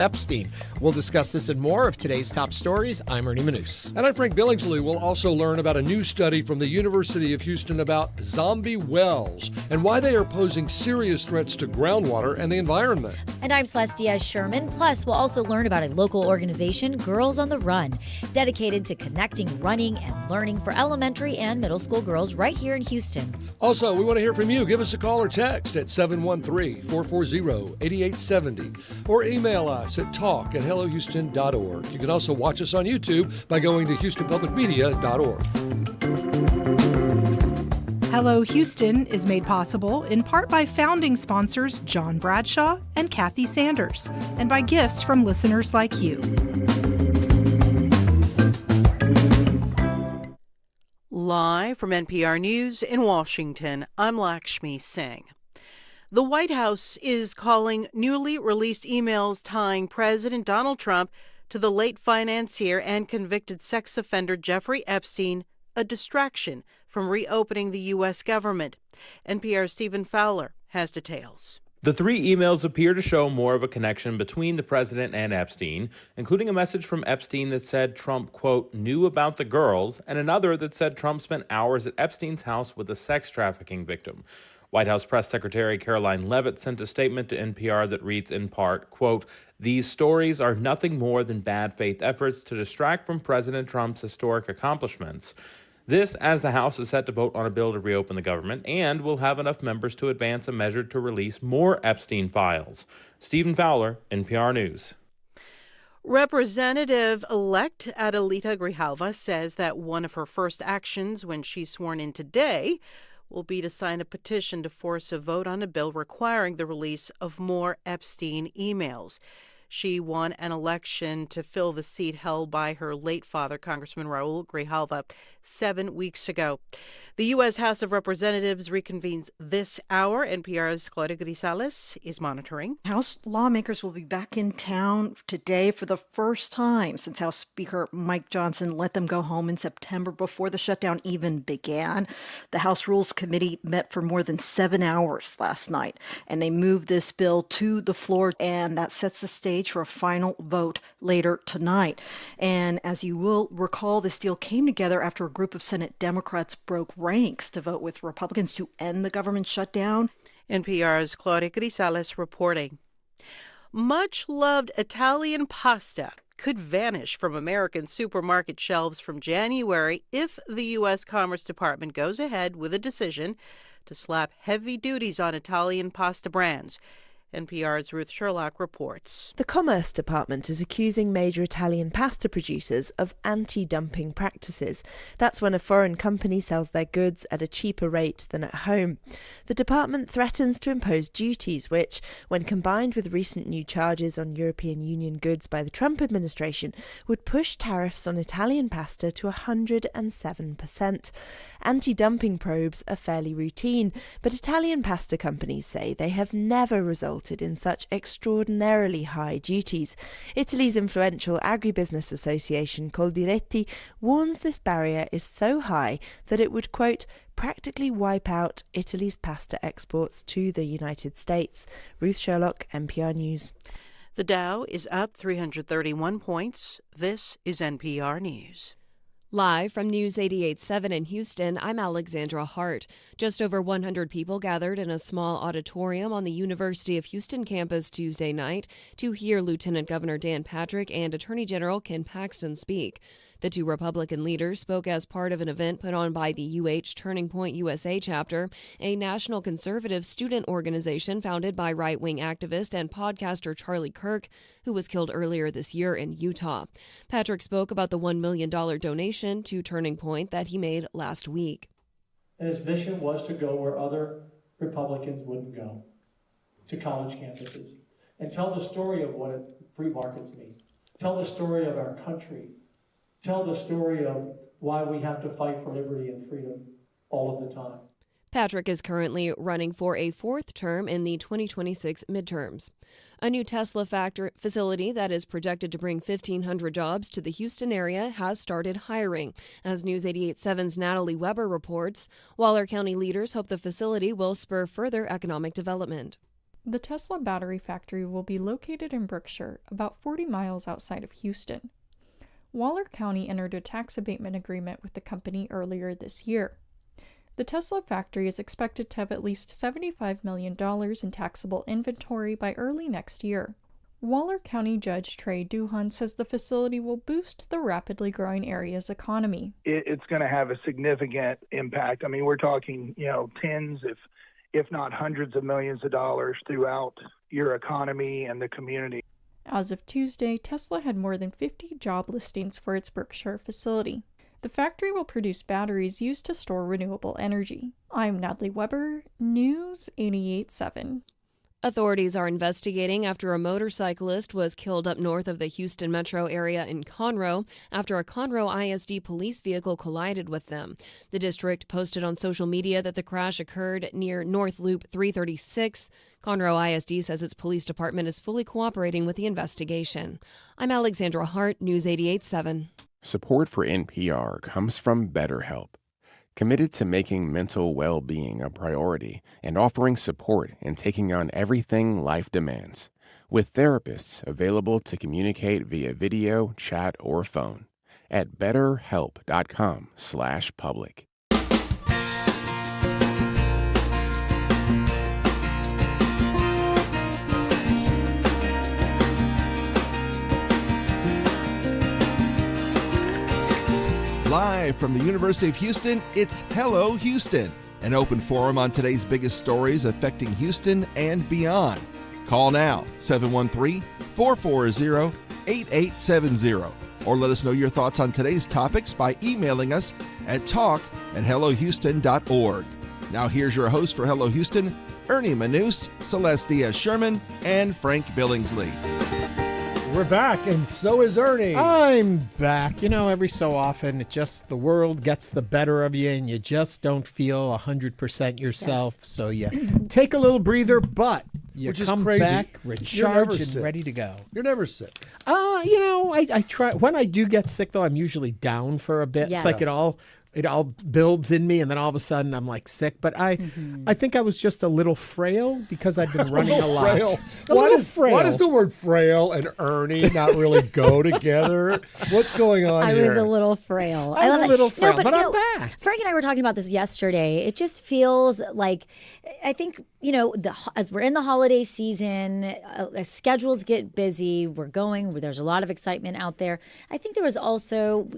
Epstein. We'll discuss this and more of today's top stories. I'm Ernie Manous. And I'm Frank Billingsley. We'll also learn about a new study from the University of Houston about zombie wells and why they are posing serious threats to groundwater and the environment. And I'm Celeste Diaz-Sherman. Plus, we'll also learn about a local organization, Girls on the Run, dedicated to connecting running and learning for elementary and middle school girls right here in Houston. Also, we want to hear from you. Give us a call or text at 713-440-8870 or email us at talk@hellohouston.org. You can also watch us on YouTube by going to houstonpublicmedia.org. Hello Houston is made possible in part by founding sponsors John Bradshaw and Kathy Sanders, and by gifts from listeners like you. Live from NPR News in Washington, I'm Lakshmi Singh. The White House is calling newly released emails tying President Donald Trump to the late financier and convicted sex offender Jeffrey Epstein a distraction from reopening the U.S. government. NPR's Stephen Fowler has details. The three emails appear to show more of a connection between the president and Epstein, including a message from Epstein that said Trump, quote, knew about the girls, and another that said Trump spent hours at Epstein's house with a sex trafficking victim. White House Press Secretary Caroline Leavitt sent a statement to NPR that reads in part, quote, these stories are nothing more than bad faith efforts to distract from President Trump's historic accomplishments. This, as the House is set to vote on a bill to reopen the government and will have enough members to advance a measure to release more Epstein files. Stephen Fowler, NPR News. Representative-elect Adelita Grijalva says that one of her first actions when she's sworn in today will be to sign a petition to force a vote on a bill requiring the release of more Epstein emails. She won an election to fill the seat held by her late father, Congressman Raul Grijalva, 7 weeks ago. The U.S. House of Representatives reconvenes this hour. NPR's Claudia Grisales is monitoring. House lawmakers will be back in town today for the first time since House Speaker Mike Johnson let them go home in September before the shutdown even began. The House Rules Committee met for more than 7 hours last night, and they moved this bill to the floor, and that sets the stage for a final vote later tonight. And as you will recall, this deal came together after a group of Senate Democrats broke ranks to vote with Republicans to end the government shutdown. NPR's Claudia Grisales reporting. Much-loved Italian pasta could vanish from American supermarket shelves from January if the U.S. Commerce Department goes ahead with a decision to slap heavy duties on Italian pasta brands. NPR's Ruth Sherlock reports. The Commerce Department is accusing major Italian pasta producers of anti-dumping practices. That's when a foreign company sells their goods at a cheaper rate than at home. The department threatens to impose duties which, when combined with recent new charges on European Union goods by the Trump administration, would push tariffs on Italian pasta to 107%. Anti-dumping probes are fairly routine, but Italian pasta companies say they have never resulted in such extraordinarily high duties. Italy's influential agribusiness association Coldiretti warns this barrier is so high that it would, quote, practically wipe out Italy's pasta exports to the United States. Ruth Sherlock, NPR News. The Dow is up 331 points. This is NPR News. Live from News 88.7 in Houston, I'm Alexandra Hart. Just over 100 people gathered in a small auditorium on the University of Houston campus Tuesday night to hear Lieutenant Governor Dan Patrick and Attorney General Ken Paxton speak. The two Republican leaders spoke as part of an event put on by the UH Turning Point USA chapter, a national conservative student organization founded by right-wing activist and podcaster Charlie Kirk, who was killed earlier this year in Utah. Patrick spoke about the $1 million donation to Turning Point that he made last week. And his mission was to go where other Republicans wouldn't go, to college campuses, and tell the story of what free markets mean. Tell the story of our country. Tell the story of why we have to fight for liberty and freedom all of the time. Patrick is currently running for a fourth term in the 2026 midterms. A new Tesla facility that is projected to bring 1,500 jobs to the Houston area has started hiring, as News 88.7's Natalie Weber reports. Waller County leaders hope the facility will spur further economic development. The Tesla battery factory will be located in Brookshire, about 40 miles outside of Houston. Waller County entered a tax abatement agreement with the company earlier this year. The Tesla factory is expected to have at least $75 million in taxable inventory by early next year. Waller County Judge Trey Duhan says the facility will boost the rapidly growing area's economy. It's going to have a significant impact. I mean, we're talking, tens, if not hundreds of millions of dollars throughout your economy and the community. As of Tuesday, Tesla had more than 50 job listings for its Brookshire facility. The factory will produce batteries used to store renewable energy. I'm Natalie Weber, News 88.7. Authorities are investigating after a motorcyclist was killed up north of the Houston metro area in Conroe after a Conroe ISD police vehicle collided with them. The district posted on social media that the crash occurred near North Loop 336. Conroe ISD says its police department is fully cooperating with the investigation. I'm Alexandra Hart, News 88.7. Support for NPR comes from BetterHelp, committed to making mental well-being a priority and offering support in taking on everything life demands, with therapists available to communicate via video, chat, or phone at betterhelp.com/public. Live from the University of Houston, it's Hello Houston, an open forum on today's biggest stories affecting Houston and beyond. Call now, 713-440-8870, or let us know your thoughts on today's topics by emailing us at talk@hellohouston.org. Now here's your host for Hello Houston, Ernie Manous, Celeste Diaz-Sherman, and Frank Billingsley. We're back, and so is Ernie. I'm back. Every so often, the world gets the better of you, and you just don't feel 100% yourself. Yes. So you take a little breather, but you come back recharged and ready to go. You're never sick. I try. When I do get sick, though, I'm usually down for a bit. Yes. It's like it all builds in me, and then all of a sudden I'm like sick. But I think I was just a little frail because I've been running a lot. Frail. Why does the word frail and Ernie not really go together? What's going on here? I was a little frail. I love a little frail, but I'm back. Frank and I were talking about this yesterday. It just feels like, I think, as we're in the holiday season, schedules get busy. There's a lot of excitement out there. I think there was also...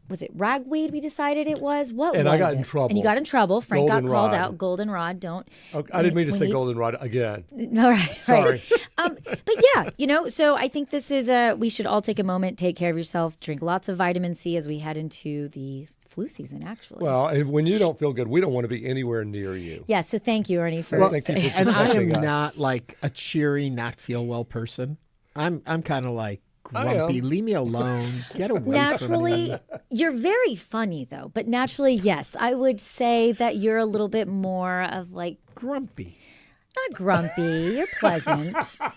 Was it ragweed we decided it was? And I got in trouble. And you got in trouble. Frank got called out. Goldenrod, don't. Okay, I didn't mean to say goldenrod again. All right. Sorry. But yeah, so I think this is we should all take a moment, take care of yourself, drink lots of vitamin C as we head into the flu season, actually. Well, and when you don't feel good, we don't want to be anywhere near you. Yeah, so thank you, Ernie, for and I am not like a cheery, not feel well person. I'm kind of like grumpy. Leave me alone. Get away from me. You're very funny, though. But naturally, yes, I would say that you're a little bit more of like... Grumpy. Not grumpy. You're pleasant. I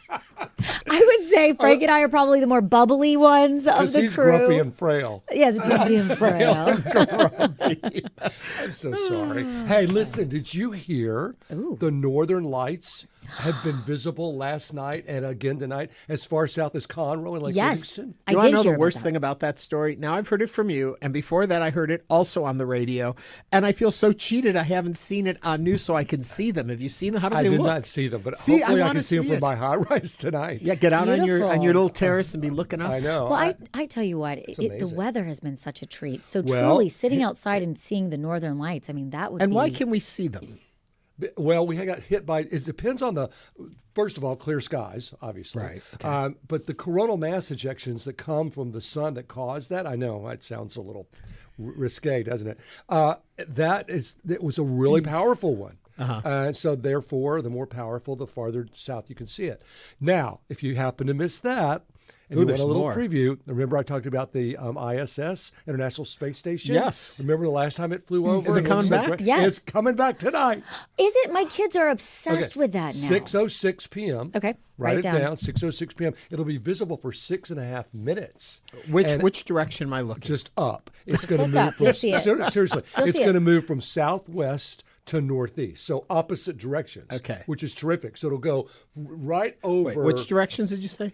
would say Frank and I are probably the more bubbly ones of the he's crew. Grumpy and frail. Yes, grumpy and frail. Grumpy. I'm so sorry. Hey, listen, did you hear the Northern Lights have been visible last night and again tonight as far south as Conroe and Lake Livingston? I did. You want to know the worst that. thing about that story? Now, I've heard it from you, and before that, I heard it also on the radio, and I feel so cheated I haven't seen it on news so I can see them. Have you seen them? How do they look? I did not see them, but hopefully I can see them from my high-rise tonight. Yeah, get out on your little terrace and be looking up. I know. Well, I tell you what, the weather has been such a treat. So truly, sitting outside and seeing the Northern Lights, I mean, that would be... And why can we see them? Well, we got hit by, it depends on first of all, clear skies, obviously. Right. Okay. But the coronal mass ejections that come from the sun that cause that, I know it sounds a little risque, doesn't it? It was a really powerful one. So therefore, the more powerful, the farther south you can see it. Now, if you happen to miss that, and you want a little preview, remember I talked about the ISS, International Space Station? Yes. Remember the last time it flew over? Is it coming back? Yes. It's coming back tonight. Is it? My kids are obsessed with that now. 6:06 p.m. Okay. Write it down. 6:06 p.m. It'll be visible for 6.5 minutes. Which direction am I looking? Just up. It's going to move from seriously. It's going to move from southwest to northeast, so opposite directions. Okay. Which is terrific. So it'll go right over. Wait, which directions did you say?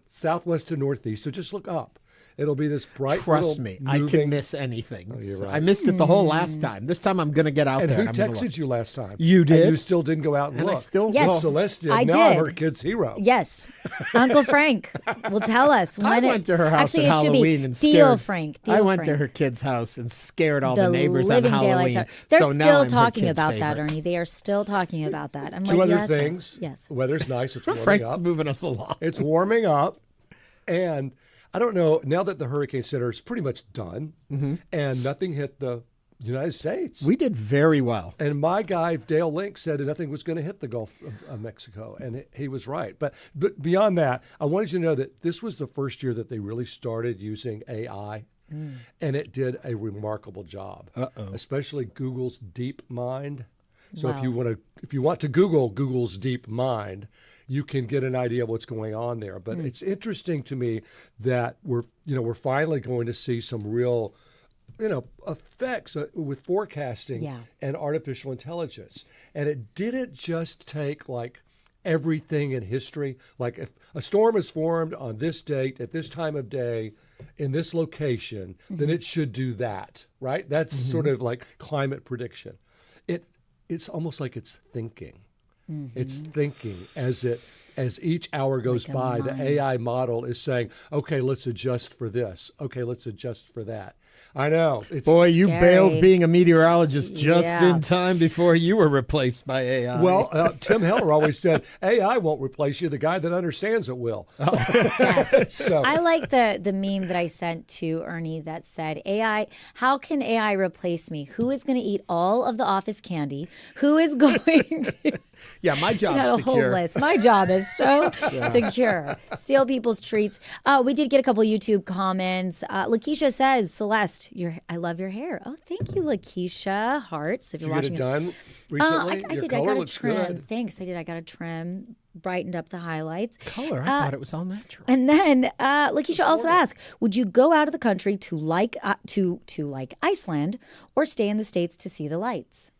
Southwest to northeast. So just look up. It'll be this bright. Trust me, I can miss anything. I missed it the whole last time. This time I'm going to get out there. And who texted you last time? You did. And you still didn't go out and look. I still Yes. Celeste did. I Now did. I'm her kid's hero. Yes, Uncle Frank will tell us when I went to her house actually, at it should Halloween be and Theo scared. Frank. I went to her kid's house and scared all the the neighbors on living Halloween. daylights out. They're so now still I'm her talking kid's about favorite. that, Ernie. They are still talking about that. I'm Two like, other yes, things. yes. Weather's nice. It's warming Frank's up. moving us along. It's warming up, and I don't know, now that the Hurricane Center is pretty much done and nothing hit the United States. We did very well. And my guy, Dale Link, said nothing was going to hit the Gulf of Mexico, and he was right. But beyond that, I wanted you to know that this was the first year that they really started using AI, and it did a remarkable job, especially Google's DeepMind. So if you want to Google Google's DeepMind, you can get an idea of what's going on there. But it's interesting to me that we're finally going to see some real, effects with forecasting and artificial intelligence. And it didn't just take like everything in history. Like if a storm is formed on this date at this time of day in this location, then it should do that, right? That's sort of like climate prediction. It's almost like it's thinking. It's thinking as each hour goes by, the AI model is saying, okay, let's adjust for this. Okay, let's adjust for that. I know. It's Boy, you scary. bailed being a meteorologist just in time before you were replaced by AI. Well, Tim Heller always said, AI won't replace you. The guy that understands it will. Yes. So I like the meme that I sent to Ernie that said, AI, how can AI replace me? Who is going to eat all of the office candy? Who is going to... Yeah, my job's a secure. whole list. My job is so secure. Steal people's treats. We did get a couple YouTube comments. Lakeisha says, Celeste, I love your hair. Oh, thank you, Lakeisha. Hearts. If did you're you get watching it done us. recently? I Your did. color I got a looks trim. good. Thanks. I did. I got a trim. Brightened up the highlights. Color? I thought it was all natural. And then Lakeisha also asked, would you go out of the country to like Iceland or stay in the States to see the lights?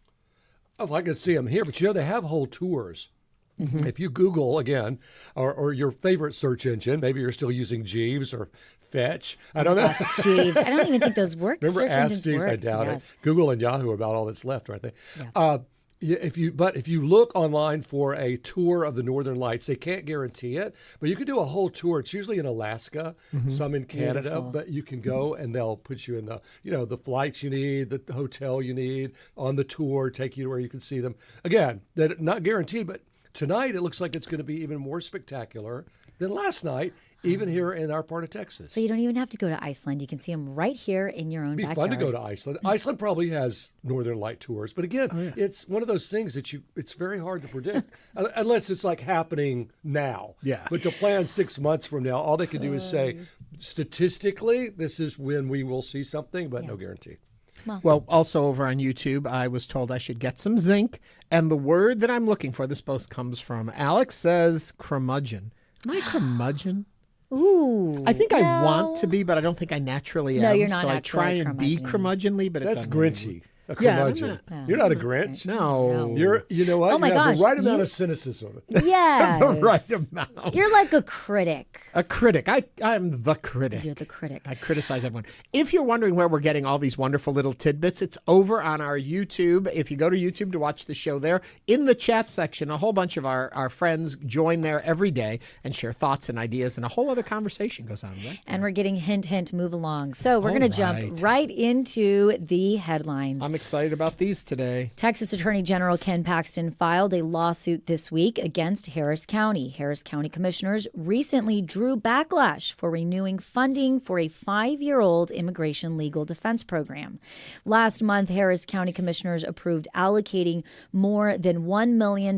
Oh, I could see them here, but they have whole tours. If you Google again, or your favorite search engine, maybe you're still using Jeeves or Fetch. I don't know. Jeeves. I don't even think those work. Remember Search Ask engines Jeeves? work. I doubt Yes. it. Google and Yahoo are about all that's left, aren't they? Yeah. If you look online for a tour of the Northern Lights, they can't guarantee it, but you can do a whole tour. It's usually in Alaska, some in Canada, Beautiful. but you can go and they'll put you in the flights you need, the hotel you need on the tour, take you to where you can see them. Again, they're not guaranteed, but tonight it looks like it's going to be even more spectacular than last night, even here in our part of Texas. So you don't even have to go to Iceland. You can see them right here in your own It'd be backyard. fun to go to Iceland. Iceland probably has Northern Light tours, but again, it's one of those things that it's very hard to predict unless it's like happening now. Yeah. But to plan 6 months from now, all they can do is say, statistically, this is when we will see something, but no guarantee. Well, also over on YouTube, I was told I should get some zinc. And the word that I'm looking for, this post comes from Alex says curmudgeon. Am I a curmudgeon? Ooh. I think I want to be, but I don't think I naturally am. No, you're not So I naturally try and be curmudgeonly, but That's it doesn't really Grinchy. A Yeah, I'm curmudgeon. not- You're not a Grinch. No. You know what? Oh my you have gosh, the right amount you- of cynicism. Yes. The right amount. You're like a critic. A critic. I'm the critic. You're the critic. I criticize everyone. If you're wondering where we're getting all these wonderful little tidbits, it's over on our YouTube. If you go to YouTube to watch the show there, in the chat section, a whole bunch of our friends join there every day and share thoughts and ideas, and a whole other conversation goes on, right? And we're getting hint, move along. So we're All going to jump right into the headlines. I'm excited about these today. Texas Attorney General Ken Paxton filed a lawsuit this week against Harris County. Harris County commissioners recently drew backlash for renewing funding for a 5-year-old immigration legal defense program. Last month, Harris County commissioners approved allocating more than $1 million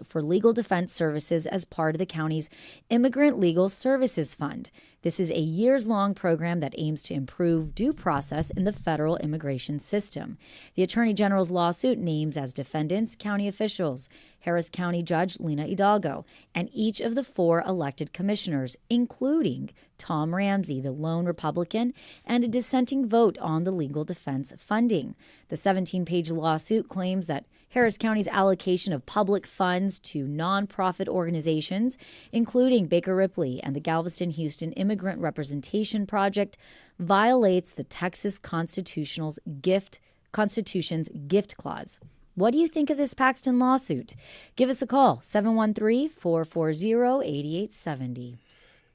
for legal defense services as part of the county's Immigrant Legal Services Fund. This is a years-long program that aims to improve due process in the federal immigration system. The Attorney General's lawsuit names as defendants county officials, Harris County Judge Lina Hidalgo, and each of the 4 elected commissioners, including Tom Ramsey, the lone Republican, and a dissenting vote on the legal defense funding. The 17-page lawsuit claims that Harris County's allocation of public funds to nonprofit organizations, including Baker Ripley and the Galveston-Houston Immigrant Representation Project, violates the Texas Constitution's gift clause. What do you think of this Paxton lawsuit? Give us a call, 713-440-8870.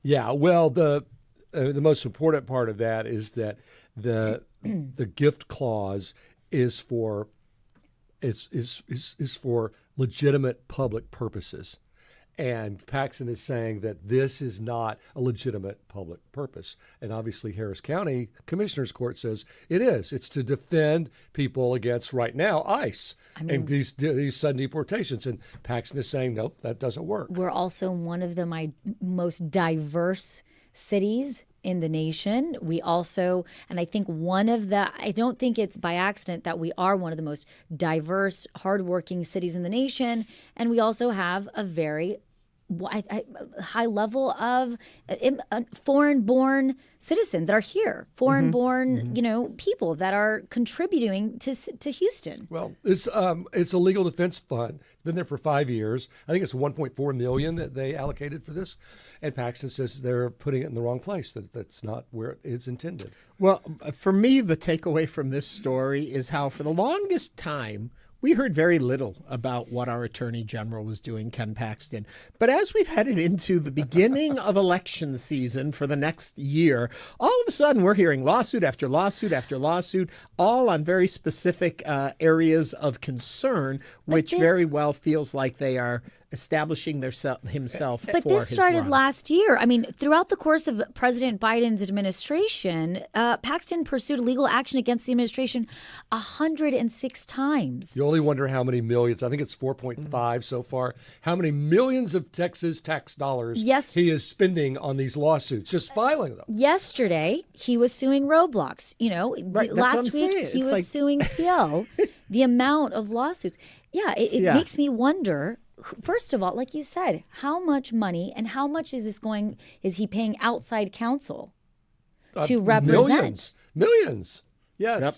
Yeah, well, the most important part of that is that the gift clause is for legitimate public purposes. And Paxton is saying that this is not a legitimate public purpose. And obviously Harris County Commissioner's Court says it is. It's to defend people against, right now, ICE and these sudden deportations. And Paxton is saying, nope, that doesn't work. We're also one of the most diverse cities in the nation. We also, and I think I don't think it's by accident that we are one of the most diverse, hardworking cities in the nation. And we also have a very high level of foreign-born citizens that are here, foreign-born, people that are contributing to Houston. Well, it's a legal defense fund. It's been there for 5 years. I think it's $1.4 million that they allocated for this. And Paxton says they're putting it in the wrong place, that's not where it's intended. Well, for me, the takeaway from this story is how for the longest time, we heard very little about what our Attorney General was doing, Ken Paxton. But as we've headed into the beginning of election season for the next year, all of a sudden we're hearing lawsuit after lawsuit after lawsuit, all on very specific areas of concern, which very well feels like they are establishing himself but for this his started run. last year. I mean, throughout the course of President Biden's administration, Paxton pursued legal action against the administration 106 times. You only wonder how many millions. I think it's 4.5 so far. How many millions of Texas tax dollars he is spending on these lawsuits, just filing them. Yesterday, he was suing Roblox. Last week, he was suing Phil. The amount of lawsuits. Yeah, it makes me wonder. First of all, like you said, how much money and how much is he paying outside counsel to represent? Millions. Yes. Yep.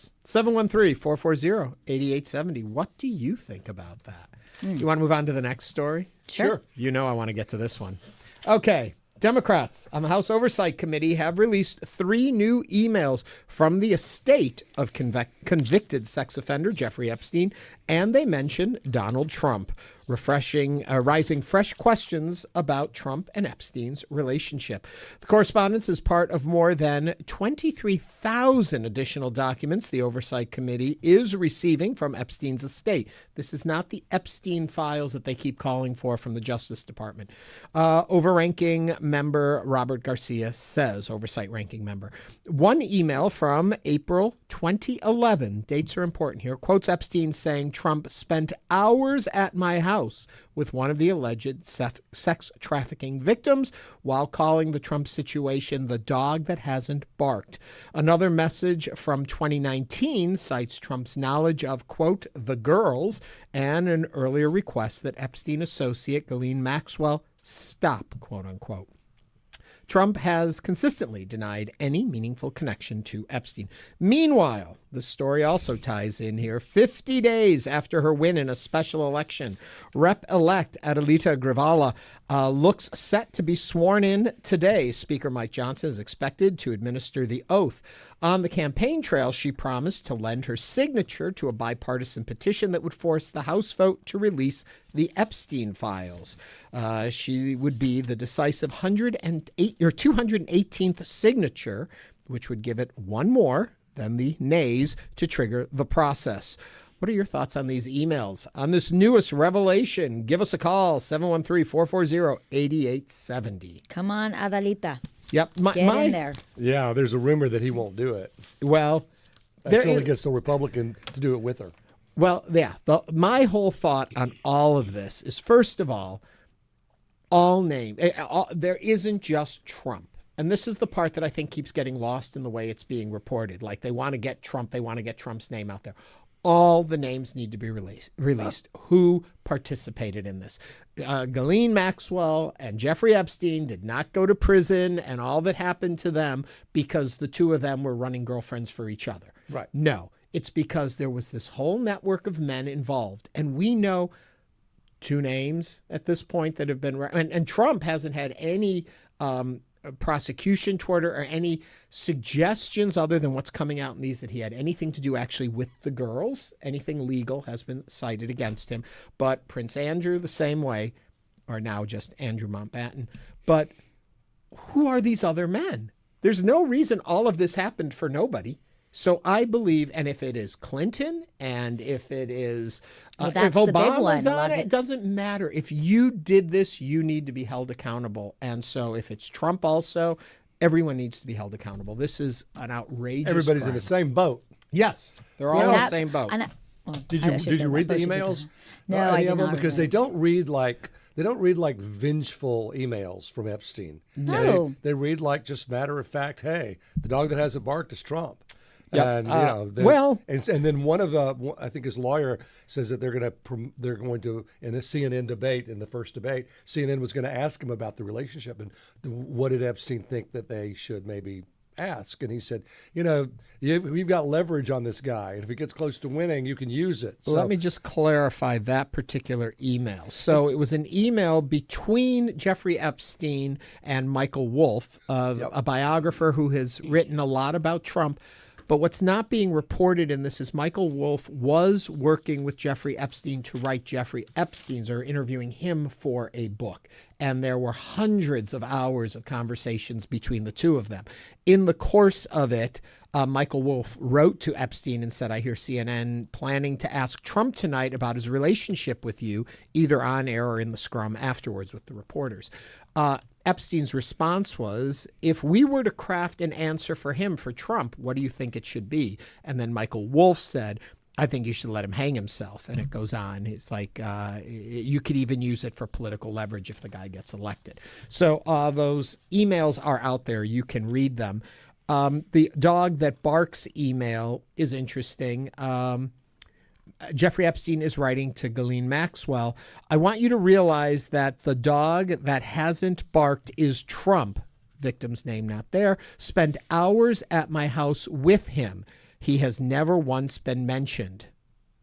713-440-8870. What do you think about that? You want to move on to the next story? Sure. I want to get to this one. Okay. Democrats on the House Oversight Committee have released 3 new emails from the estate of convicted sex offender Jeffrey Epstein, and they mention Donald Trump, raising fresh questions about Trump and Epstein's relationship. The correspondence is part of more than 23,000 additional documents the Oversight Committee is receiving from Epstein's estate. This is not the Epstein files that they keep calling for from the Justice Department. Overranking member Robert Garcia says, Oversight ranking member, one email from April 2011, dates are important here, quotes Epstein saying Trump spent hours at my house with one of the alleged sex trafficking victims while calling the Trump situation the dog that hasn't barked. Another message from 2019 cites Trump's knowledge of, quote, the girls, and an earlier request that Epstein associate Ghislaine Maxwell stop, quote unquote. Trump has consistently denied any meaningful connection to Epstein. Meanwhile, the story also ties in here. 50 days after her win in a special election, Rep-elect Adelita Grivala looks set to be sworn in today. Speaker Mike Johnson is expected to administer the oath. On the campaign trail, she promised to lend her signature to a bipartisan petition that would force the House vote to release the Epstein files. She would be the decisive 218th signature, which would give it one more than the nays to trigger the process. What are your thoughts on these emails? On this newest revelation, give us a call, 713-440-8870. Come on, Adelita. Yep. Get in there. Yeah, there's a rumor that he won't do it. Well, until he gets the Republican to do it with her. Well, yeah. My whole thought on all of this is, first of all, there isn't just Trump. And this is the part that I think keeps getting lost in the way it's being reported. Like they want to get Trump, they want to get Trump's name out there. all the names need to be released. Who participated in this? Ghislaine Maxwell and Jeffrey Epstein did not go to prison and all that happened to them because the two of them were running girlfriends for each other. Right. No, it's because there was this whole network of men involved. And we know 2 names at this point that have been, and Trump hasn't had any prosecution toward her or any suggestions other than what's coming out in these that he had anything to do actually with the girls. Anything legal has been cited against him. But Prince Andrew the same way, or now just Andrew Mountbatten. But who are these other men? There's no reason all of this happened for nobody. So I believe, and if it is Clinton and if it is, if Obama's on it, it doesn't matter. If you did this, you need to be held accountable. And so if it's Trump also, everyone needs to be held accountable. This is an outrageous Everybody's crime. in the same boat. Yes, they're all in the same boat. Did you read the emails? No, I did not. Because they don't read like vengeful emails from Epstein. No, they read like just matter of fact. Hey, the dog that hasn't barked is Trump. Yep. And and then one of I think his lawyer says that they're going to in a CNN debate, in the first debate, CNN was going to ask him about the relationship and what did Epstein think that they should maybe ask, and he said, we've got leverage on this guy, and if he gets close to winning, you can use it. So, let me just clarify that particular email. So it was an email between Jeffrey Epstein and Michael Wolff, a biographer who has written a lot about Trump. But what's not being reported in this is Michael Wolff was working with Jeffrey Epstein to write Jeffrey Epstein's, or interviewing him for a book. And there were hundreds of hours of conversations between the two of them. In the course of it, Michael Wolff wrote to Epstein and said, I hear CNN planning to ask Trump tonight about his relationship with you, either on air or in the scrum afterwards with the reporters. Epstein's response was, if we were to craft an answer for him, for Trump, what do you think it should be? And then Michael Wolff said, I think you should let him hang himself. And it goes on. It's like you could even use it for political leverage if the guy gets elected. So those emails are out there. You can read them. The dog that barks email is interesting. Jeffrey Epstein is writing to Ghislaine Maxwell, I want you to realize that the dog that hasn't barked is Trump, victim's name not there, spent hours at my house with him. He has never once been mentioned.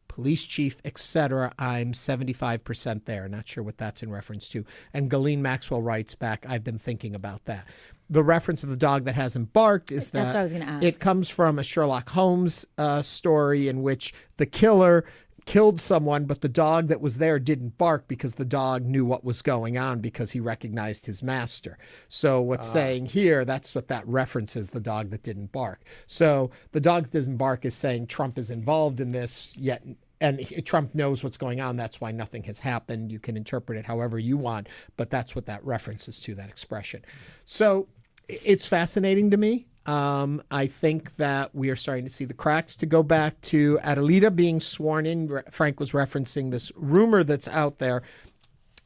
Police chief, etc. I'm 75% there. Not sure what that's in reference to. And Ghislaine Maxwell writes back, I've been thinking about that. The reference of the dog that hasn't barked is that that's what I was going to ask. It comes from a Sherlock Holmes story in which the killer killed someone, but the dog that was there didn't bark because the dog knew what was going on because he recognized his master. So what's saying here, that's what that reference is, the dog that didn't bark. So the dog that doesn't bark is saying Trump is involved in this, yet and Trump knows what's going on. That's why nothing has happened. You can interpret it however you want, but that's what that reference is to, that expression. So it's fascinating to me. I think that we are starting to see the cracks. To go back to Adelita being sworn in, Frank was referencing this rumor that's out there.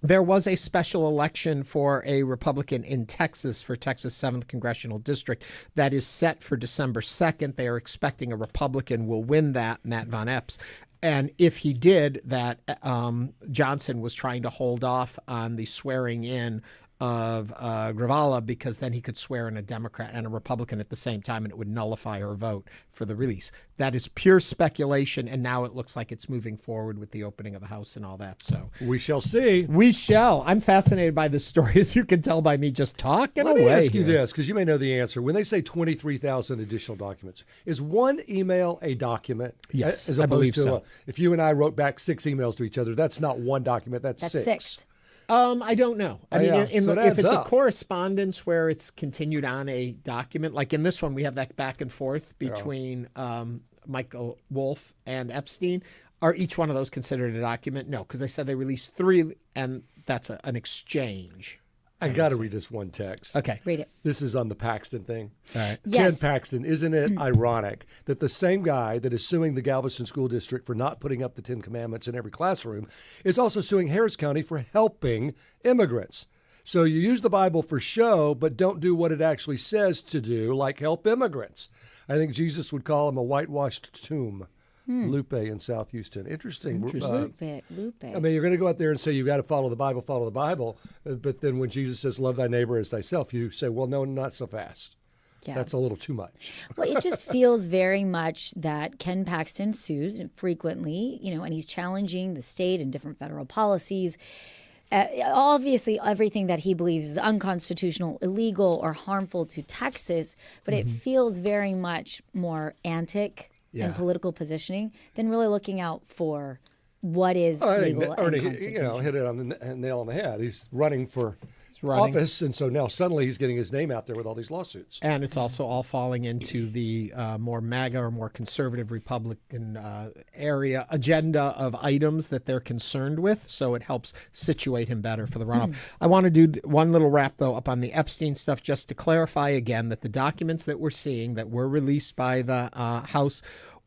There was a special election for a Republican in Texas, for Texas 7th Congressional District, that is set for December 2nd. They are expecting a Republican will win that, Matt Von Epps. And if he did, that Johnson was trying to hold off on the swearing in of Gravala, because then he could swear in a Democrat and a Republican at the same time, and it would nullify her vote for the release. That is pure speculation, and now it looks like it's moving forward with the opening of the House and all that. So we shall see. We shall. I'm fascinated by this story, as you can tell by me just talking away. Let me ask you this, because you may know the answer. When they say 23,000 additional documents, is one email a document? Yes, I believe so. If you and I wrote back 6 emails to each other, that's not one document, that's 6. I don't know. I mean, if it's a correspondence where it's continued on a document, like in this one, we have that back and forth between Michael Wolff and Epstein. Are each one of those considered a document? No, because they said they released 3, and that's an exchange. I got to read this one text. Okay. Read it. This is on the Paxton thing. All right. Yes. Ken Paxton, isn't it ironic that the same guy that is suing the Galveston School District for not putting up the 10 Commandments in every classroom is also suing Harris County for helping immigrants? So you use the Bible for show, but don't do what it actually says to do, like help immigrants. I think Jesus would call him a whitewashed tomb. Lupe in South Houston. Interesting. Lupe. I mean, you're going to go out there and say, you got to follow the Bible. But then when Jesus says, love thy neighbor as thyself, you say, well, no, not so fast. Yeah. That's a little too much. Well, it just feels very much that Ken Paxton sues frequently, and he's challenging the state and different federal policies. Obviously, everything that he believes is unconstitutional, illegal, or harmful to Texas, but it feels very much more antic and political positioning than really looking out for what is legal and constitutional. Hit it on the nail on the head. He's running for office, and so now suddenly he's getting his name out there with all these lawsuits. And it's also all falling into the more MAGA or more conservative Republican area agenda of items that they're concerned with, so it helps situate him better for the runoff. I want to do one little wrap, though, up on the Epstein stuff, just to clarify again that the documents that we're seeing that were released by the House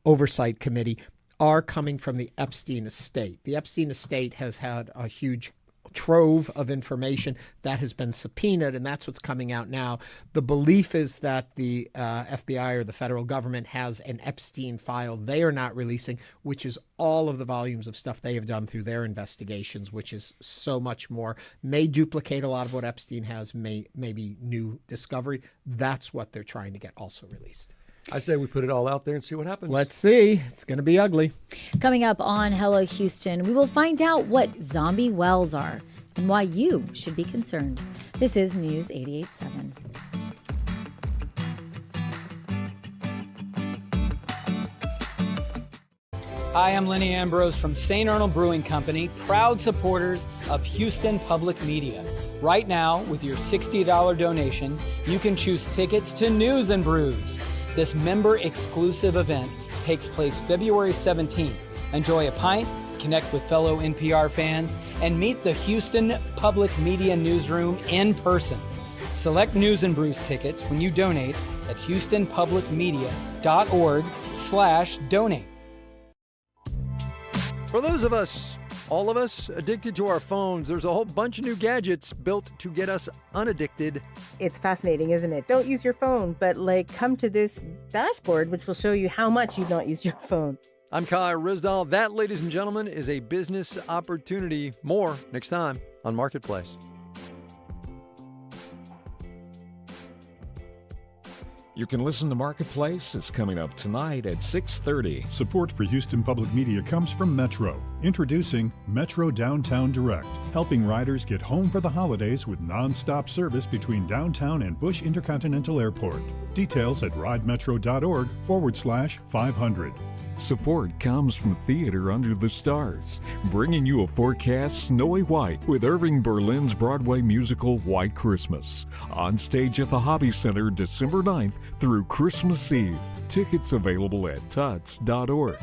Oversight Committee are coming from the Epstein estate. The Epstein estate has had a huge trove of information that has been subpoenaed, and that's what's coming out now. The belief is that the FBI or the federal government has an Epstein file they are not releasing, which is all of the volumes of stuff they have done through their investigations, which is so much more. May duplicate a lot of what Epstein has, maybe new discovery. That's what they're trying to get also released. I say we put it all out there and see what happens. Let's see. It's going to be ugly. Coming up on Hello Houston, we will find out what zombie wells are and why you should be concerned. This is News 88.7. Hi, I'm Lenny Ambrose from St. Arnold Brewing Company, proud supporters of Houston Public Media. Right now, with your $60 donation, you can choose tickets to News and Brews. This member-exclusive event takes place February 17th. Enjoy a pint, connect with fellow NPR fans, and meet the Houston Public Media Newsroom in person. Select News and Brews tickets when you donate at houstonpublicmedia.org/donate. For those of us, all of us, addicted to our phones, there's a whole bunch of new gadgets built to get us unaddicted. It's fascinating, isn't it? Don't use your phone, but come to this dashboard, which will show you how much you've not used your phone. I'm Kyle Risdall. That, ladies and gentlemen, is a business opportunity. More next time on Marketplace. You can listen to Marketplace. It's coming up tonight at 6:30. Support for Houston Public Media comes from Metro. Introducing Metro Downtown Direct, helping riders get home for the holidays with non-stop service between downtown and Bush Intercontinental Airport. Details at ridemetro.org/500. Support comes from Theater Under the Stars, bringing you a forecast snowy white with Irving Berlin's Broadway musical White Christmas. On stage at the Hobby Center December 9th through Christmas Eve. Tickets available at tuts.org.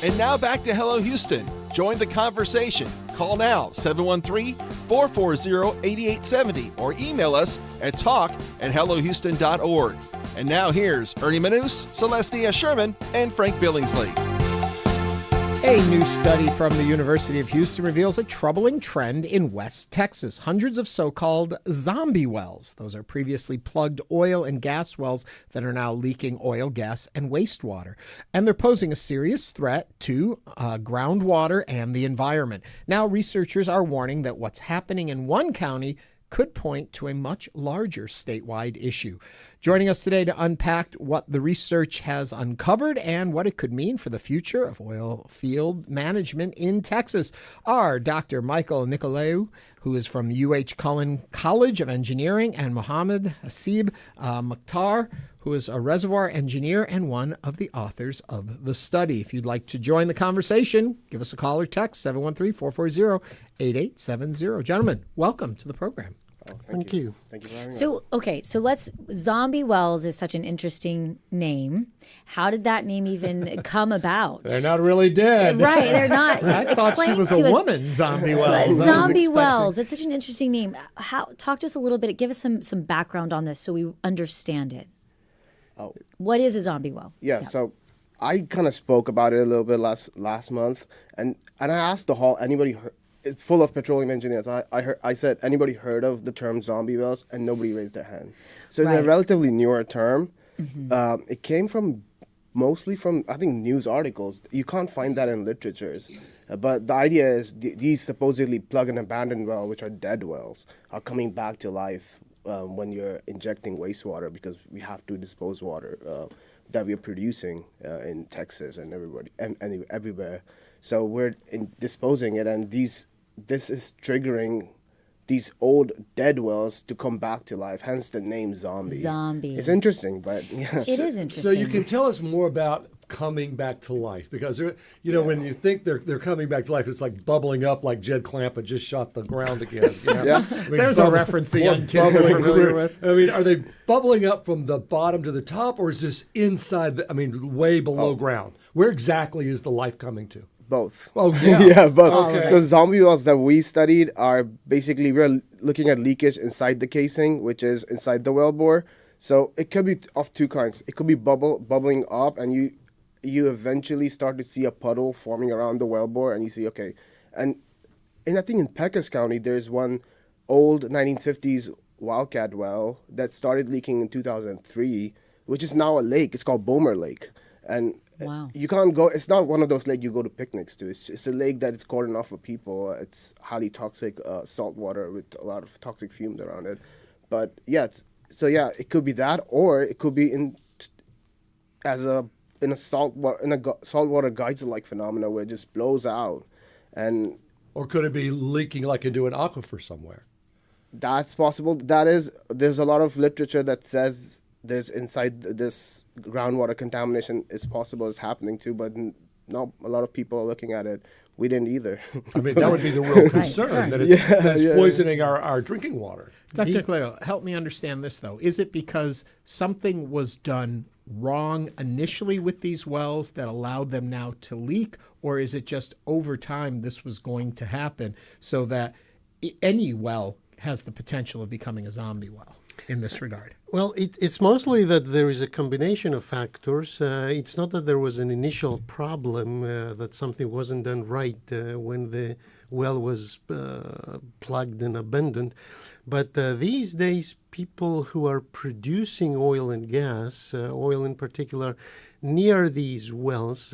And now back to Hello Houston. Join the conversation. Call now, 713-440-8870, or email us at talk@hellohouston.org. And now here's Ernie Manous, Celestia Sherman, and Frank Billingsley. A new study from the University of Houston reveals a troubling trend in West Texas. Hundreds of so-called zombie wells. Those are previously plugged oil and gas wells that are now leaking oil, gas, and wastewater. And they're posing a serious threat to groundwater and the environment. Now, researchers are warning that what's happening in one county could point to a much larger statewide issue. Joining us today to unpack what the research has uncovered and what it could mean for the future of oil field management in Texas are Dr. Michael Nikolaou, who is from Cullen College of Engineering, and Muhammad Haseeb Mukhtar, who is a reservoir engineer and one of the authors of the study. If you'd like to join the conversation, give us a call or text, 713-440-8870. Gentlemen, welcome to the program. Oh, thank you. Thank you for having us. Zombie wells is such an interesting name. How did that name even come about? They're not really dead. Right, they're not. I thought she was a woman, Zombie Wells. Zombie Wells, that's such an interesting name. Talk to us a little bit, give us some background on this so we understand it. Oh. What is a zombie well? Yeah, so I kind of spoke about it a little bit last month, and I asked the hall, anybody heard, it's full of petroleum engineers. I said, anybody heard of the term zombie wells? And nobody raised their hand. So it's a relatively newer term. It came from mostly from, I think, news articles. You can't find that in literatures. But the idea is these supposedly plug and abandon wells, which are dead wells, are coming back to life when you're injecting wastewater, because we have to dispose water that we're producing in Texas and everywhere. So we're disposing it, and this is triggering these old dead wells to come back to life, hence the name zombie. Zombie. It's interesting, but yeah. It is interesting. So you can tell us more about coming back to life, because when you think they're coming back to life, it's like bubbling up, like Jed Clampett just shot the ground again. You know? Yeah. I mean, There's a reference the young kids are familiar with. I mean, are they bubbling up from the bottom to the top, or is this inside? Way below ground? Where exactly is the life coming to? Both. Oh, yeah. Yeah, both. Okay. So zombie wells that we studied are basically, we're looking at leakage inside the casing, which is inside the well bore. So it could be of two kinds. It could be bubbling up, and you eventually start to see a puddle forming around the well bore, and you see, okay. And I think in Pecos County, there's one old 1950s wildcat well that started leaking in 2003, which is now a lake. It's called Bomer Lake. And you can't go, it's not one of those lakes you go to picnics to. It's a lake that is cordoned off for people. It's highly toxic salt water with a lot of toxic fumes around it. But yeah, it could be that, or it could be in a saltwater geyser-like phenomena where it just blows out. Or could it be leaking like into an aquifer somewhere? That's possible. There's a lot of literature that says there's inside this groundwater contamination is possible, is happening too, but not a lot of people are looking at it. We didn't either. I mean, that would be the real concern, that it's poisoning our drinking water. Dr. Nikolaou, help me understand this, though. Is it because something was done wrong initially with these wells that allowed them now to leak, or is it just over time this was going to happen so that any well has the potential of becoming a zombie well in this regard? Well, it's mostly that there is a combination of factors. It's not that there was an initial problem, that something wasn't done right when the well was plugged and abandoned. But these days, people who are producing oil and gas, oil in particular, near these wells,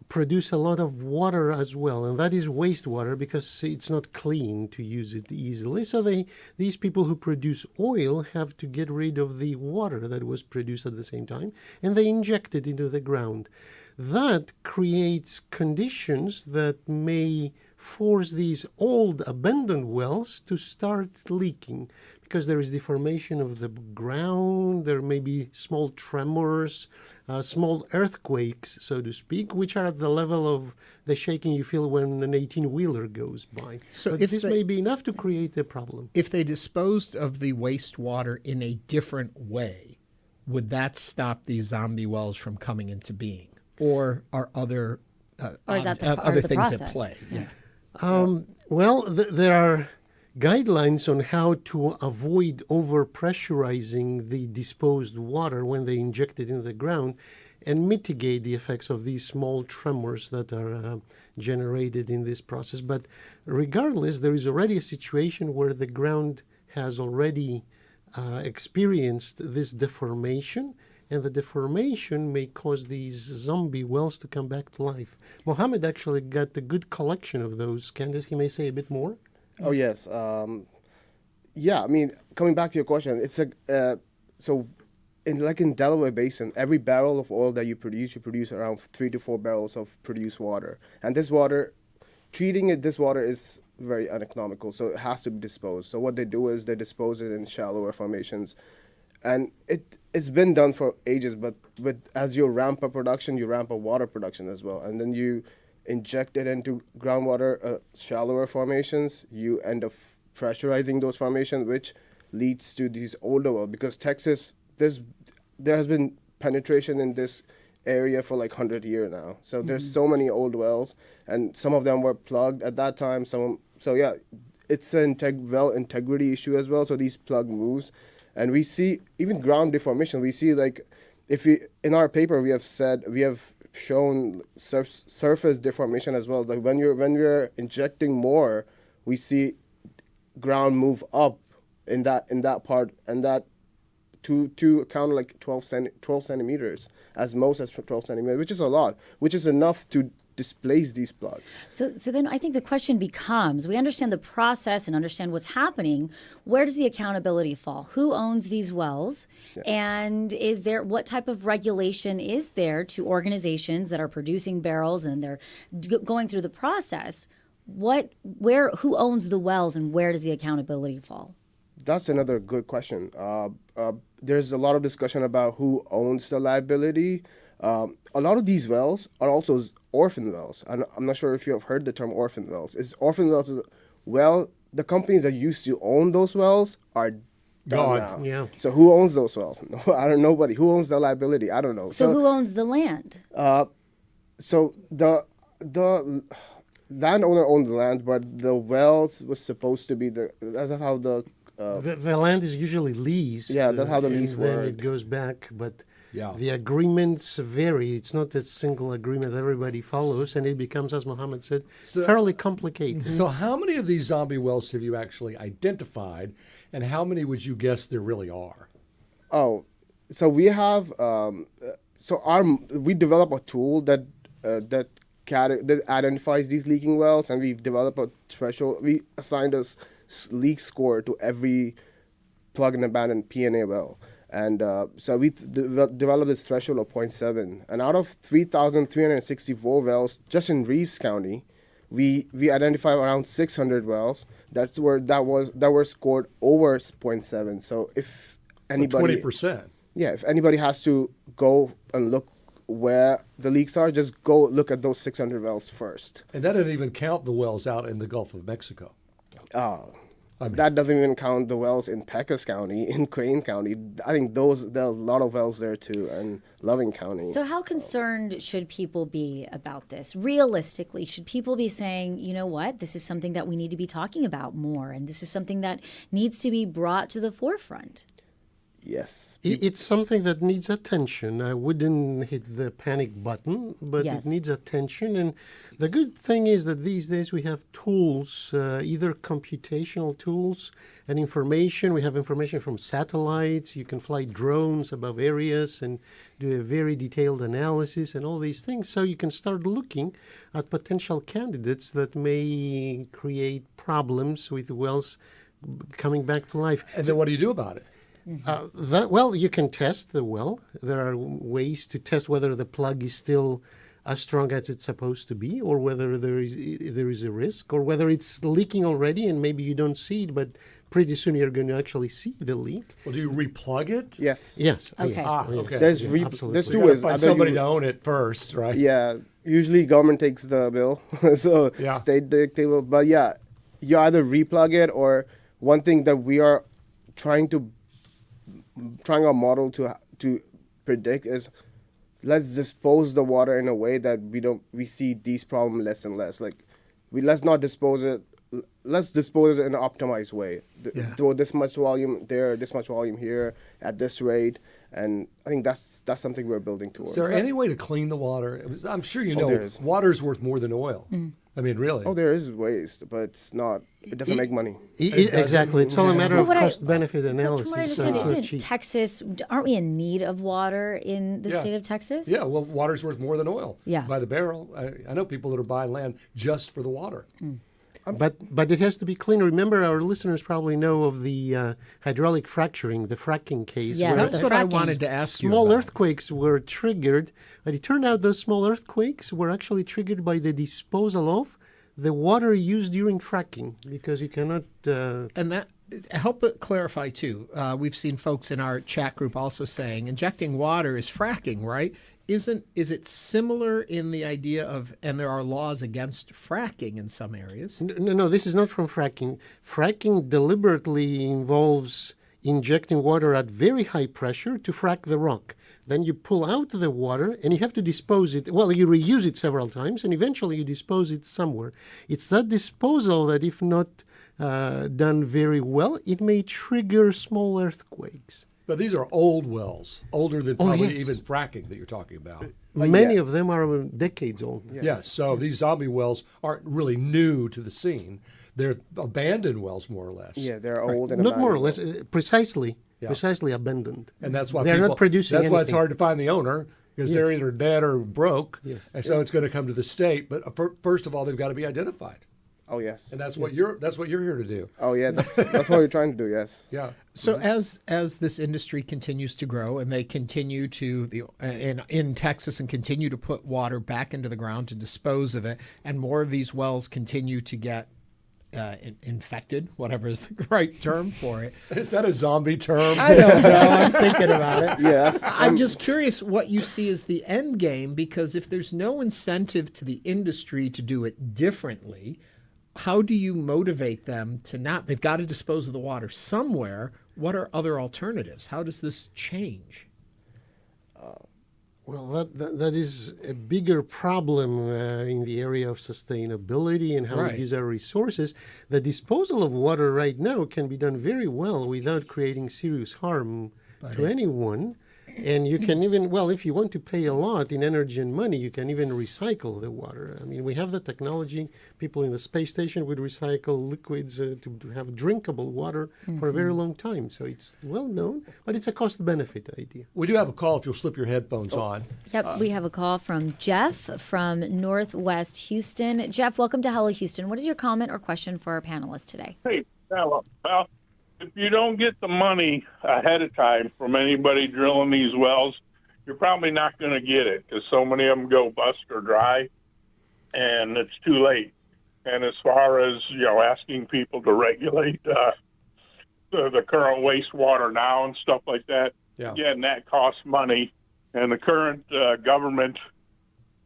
produce a lot of water as well, and that is wastewater because it's not clean to use it easily. So these people who produce oil have to get rid of the water that was produced at the same time, and they inject it into the ground. That creates conditions that may force these old abandoned wells to start leaking, because there is deformation of the ground, there may be small tremors, small earthquakes, so to speak, which are at the level of the shaking you feel when an 18-wheeler goes by. So if this may be enough to create a problem. If they disposed of the wastewater in a different way, would that stop these zombie wells from coming into being? Or are other things at play? Yeah. Well, there are guidelines on how to avoid overpressurizing the disposed water when they inject it into the ground and mitigate the effects of these small tremors that are generated in this process. But regardless, there is already a situation where the ground has already experienced this deformation, and the deformation may cause these zombie wells to come back to life. Mohammed actually got a good collection of those. Candace, he may say a bit more? Oh, yes. Yeah, I mean, coming back to your question, it's in Delaware Basin, every barrel of oil that you produce around 3 to 4 barrels of produced water. And this water, this water is very uneconomical, so it has to be disposed. So what they do is they dispose it in shallower formations. And it's been done for ages, but as you ramp up production, you ramp up water production as well. And then you inject it into groundwater, shallower formations, you end up pressurizing those formations, which leads to these older wells. Because Texas, there has been penetration in this area for like 100 years now. So there's so many old wells, and some of them were plugged at that time. It's an well integrity issue as well. So these plug moves. And we see even ground deformation. We see in our paper we have shown surface deformation as well. Like when we're injecting more, we see ground move up in that part, and that to count like 12 centimeters, as most as 12 centimeters, which is a lot, which is enough to displace these plugs. So then I think the question becomes, we understand the process and understand what's happening. Where does the accountability fall? Who owns these wells? Yeah. And what type of regulation is there to organizations that are producing barrels and they're going through the process? Who owns the wells and where does the accountability fall? That's another good question. There's a lot of discussion about who owns the liability. A lot of these wells are also orphan wells. I'm not sure if you have heard the term orphan wells. Orphan wells is, well, the companies that used to own those wells are gone now. Yeah. So who owns those wells? No, I don't know. Nobody. Who owns the liability? I don't know. So who owns the land? So the landowner owned the land, but the wells was supposed to be that's how the land is usually leased. Yeah, that's how the lease works. Then it goes back, but the agreements vary. It's not a single agreement that everybody follows, and it becomes, as Muhammad said, fairly complicated. So how many of these zombie wells have you actually identified, and how many would you guess there really are? Oh, so we have we develop a tool that identifies these leaking wells, and we develop a threshold. We assigned a leak score to every plug and abandon P&A well. And so we developed this threshold of 0.7. And out of 3,364 wells just in Reeves County, we identified around 600 wells that were scored over 0.7. So if anybody... 20%. Yeah, if anybody has to go and look where the leaks are, just go look at those 600 wells first. And that didn't even count the wells out in the Gulf of Mexico. That doesn't even count the wells in Pecos County, in Crane County. I think there are a lot of wells there too, and Loving County. So how concerned should people be about this? Realistically, should people be saying, you know what, this is something that we need to be talking about more, and this is something that needs to be brought to the forefront? Yes. It's something that needs attention. I wouldn't hit the panic button, but it needs attention. And the good thing is that these days we have tools, either computational tools and information. We have information from satellites. You can fly drones above areas and do a very detailed analysis and all these things. So you can start looking at potential candidates that may create problems with wells coming back to life. And then what do you do about it? You can test the well. There are ways to test whether the plug is still as strong as it's supposed to be, or whether there is a risk, or whether it's leaking already and maybe you don't see it, but pretty soon you're going to actually see the leak. Well, do you replug it? Yes. Yes. Okay. Yes. Okay. There's two ways. Find somebody to own it first, right? Yeah. Usually government takes the bill, so state will. But yeah, you either replug it, or one thing that we are trying our model to predict is, let's dispose the water in a way that we see these problems less and less. Like, let's dispose it in an optimized way. Throw this much volume there, this much volume here, at this rate, and I think that's something we're building towards. Is there any way to clean the water? I'm sure you know water's worth more than oil. I mean, really. Oh, there is waste, but it's not. It doesn't make money. Exactly. It's all a matter of cost-benefit analysis. From what I understand, isn't Texas, aren't we in need of water in the state of Texas? Yeah, well, water's worth more than oil by the barrel. I know people that are buying land just for the water. But it has to be clean. Remember, our listeners probably know of the hydraulic fracturing, the fracking case. Yes, that's what I wanted to ask you about. Small earthquakes were triggered, but it turned out those small earthquakes were actually triggered by the disposal of the water used during fracking, because you cannot... And that, help it clarify too. We've seen folks in our chat group also saying injecting water is fracking, right? Is it similar in the idea of, and there are laws against fracking in some areas? No, this is not from fracking. Fracking deliberately involves injecting water at very high pressure to frack the rock. Then you pull out the water and you have to dispose it. Well, you reuse it several times and eventually you dispose it somewhere. It's that disposal that, if not done very well, it may trigger small earthquakes. But these are old wells, older than probably even fracking that you're talking about. Many of them are decades old. Yes. So these zombie wells aren't really new to the scene. They're abandoned wells, more or less. Yeah, they're old and Not more or abandoned. less, precisely Yeah. precisely abandoned. And that's why they're people, not producing That's why it's anything. hard to find the owner, because they're either dead or broke. Yes. And so it's going to come to the state. But first of all, they've got to be identified. Oh yes. And that's what you're here to do. Oh yeah, that's what we're trying to do. Yes. Yeah. So as this industry continues to grow and they continue to in Texas and continue to put water back into the ground to dispose of it, and more of these wells continue to get infected, whatever is the right term for it. Is that a zombie term? I don't know. I'm thinking about it. Yes. I'm just curious what you see as the end game, because if there's no incentive to the industry to do it differently, how do you motivate them to not? They've got to dispose of the water somewhere. What are other alternatives? How does this change? Well, that is a bigger problem in the area of sustainability and how we use our resources. The disposal of water right now can be done very well without creating serious harm to anyone. And you can even, well, if you want to pay a lot in energy and money, you can even recycle the water. I mean, we have the technology. People in the space station would recycle liquids to have drinkable water for a very long time. So it's well known, but it's a cost-benefit idea. We do have a call if you'll slip your headphones on. Yep, we have a call from Jeff from Northwest Houston. Jeff, welcome to Hello Houston. What is your comment or question for our panelists today? Hey, well, if you don't get the money ahead of time from anybody drilling these wells, you're probably not going to get it, because so many of them go bust or dry, and it's too late. And as far as, asking people to regulate the current wastewater now and stuff like that, again, that costs money. And the current government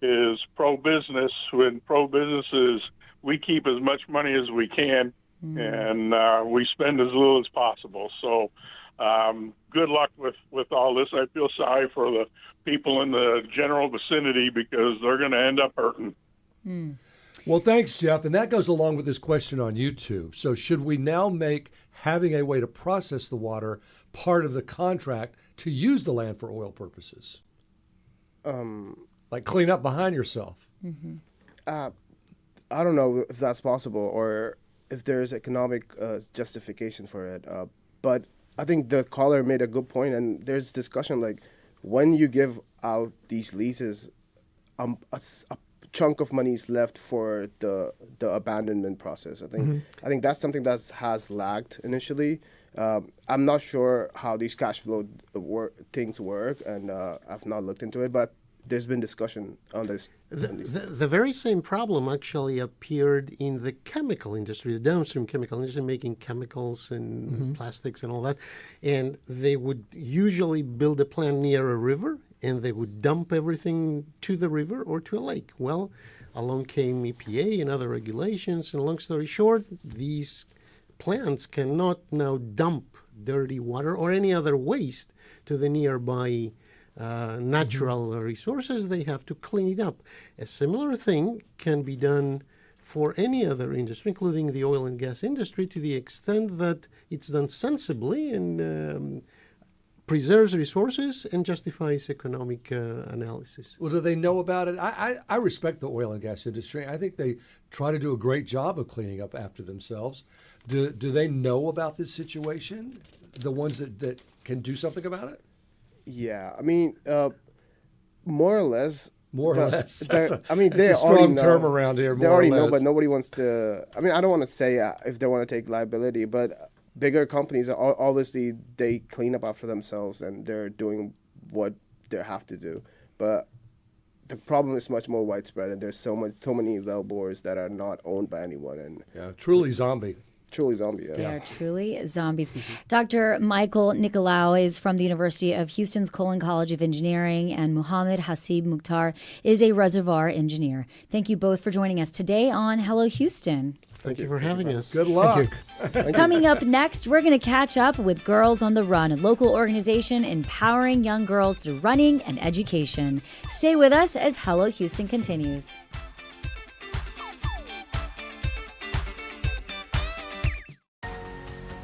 is pro-business. When pro-business is, we keep as much money as we can, and we spend as little as possible. So good luck with all this. I feel sorry for the people in the general vicinity, because they're going to end up hurting. Well, thanks, Jeff. And that goes along with this question on YouTube. So should we now make having a way to process the water part of the contract to use the land for oil purposes? Like clean up behind yourself? I don't know if that's possible, or if there's economic justification for it. But I think the caller made a good point, and there's discussion like when you give out these leases, a chunk of money is left for the abandonment process. I think that's something that has lagged initially. I'm not sure how these cash flow things work, and I've not looked into it, but there's been discussion on this. The very same problem actually appeared in the chemical industry, the downstream chemical industry, making chemicals and plastics and all that. And they would usually build a plant near a river, and they would dump everything to the river or to a lake. Well, along came EPA and other regulations, and long story short, these plants cannot now dump dirty water or any other waste to the nearby natural resources. They have to clean it up. A similar thing can be done for any other industry, including the oil and gas industry, to the extent that it's done sensibly and preserves resources and justifies economic analysis. Well, do they know about it? I respect the oil and gas industry. I think they try to do a great job of cleaning up after themselves. Do they know about this situation, the ones that can do something about it? Yeah, I mean, more or less. More or less. They That's already a strong know. term around here. They more already or know, less. but nobody wants to. I mean, I don't want to say if they want to take liability, but bigger companies, obviously, they clean up after themselves and they're doing what they have to do. But the problem is much more widespread, and there's so many wellbores that are not owned by anyone. And truly zombie. Truly zombie, yes. They are truly zombies. Dr. Michael Nikolaou is from the University of Houston's Cullen College of Engineering, and Muhammad Haseeb Mukhtar is a reservoir engineer. Thank you both for joining us today on Hello Houston. Thank you for having us. Good luck. Coming up next, we're going to catch up with Girls on the Run, a local organization empowering young girls through running and education. Stay with us as Hello Houston continues.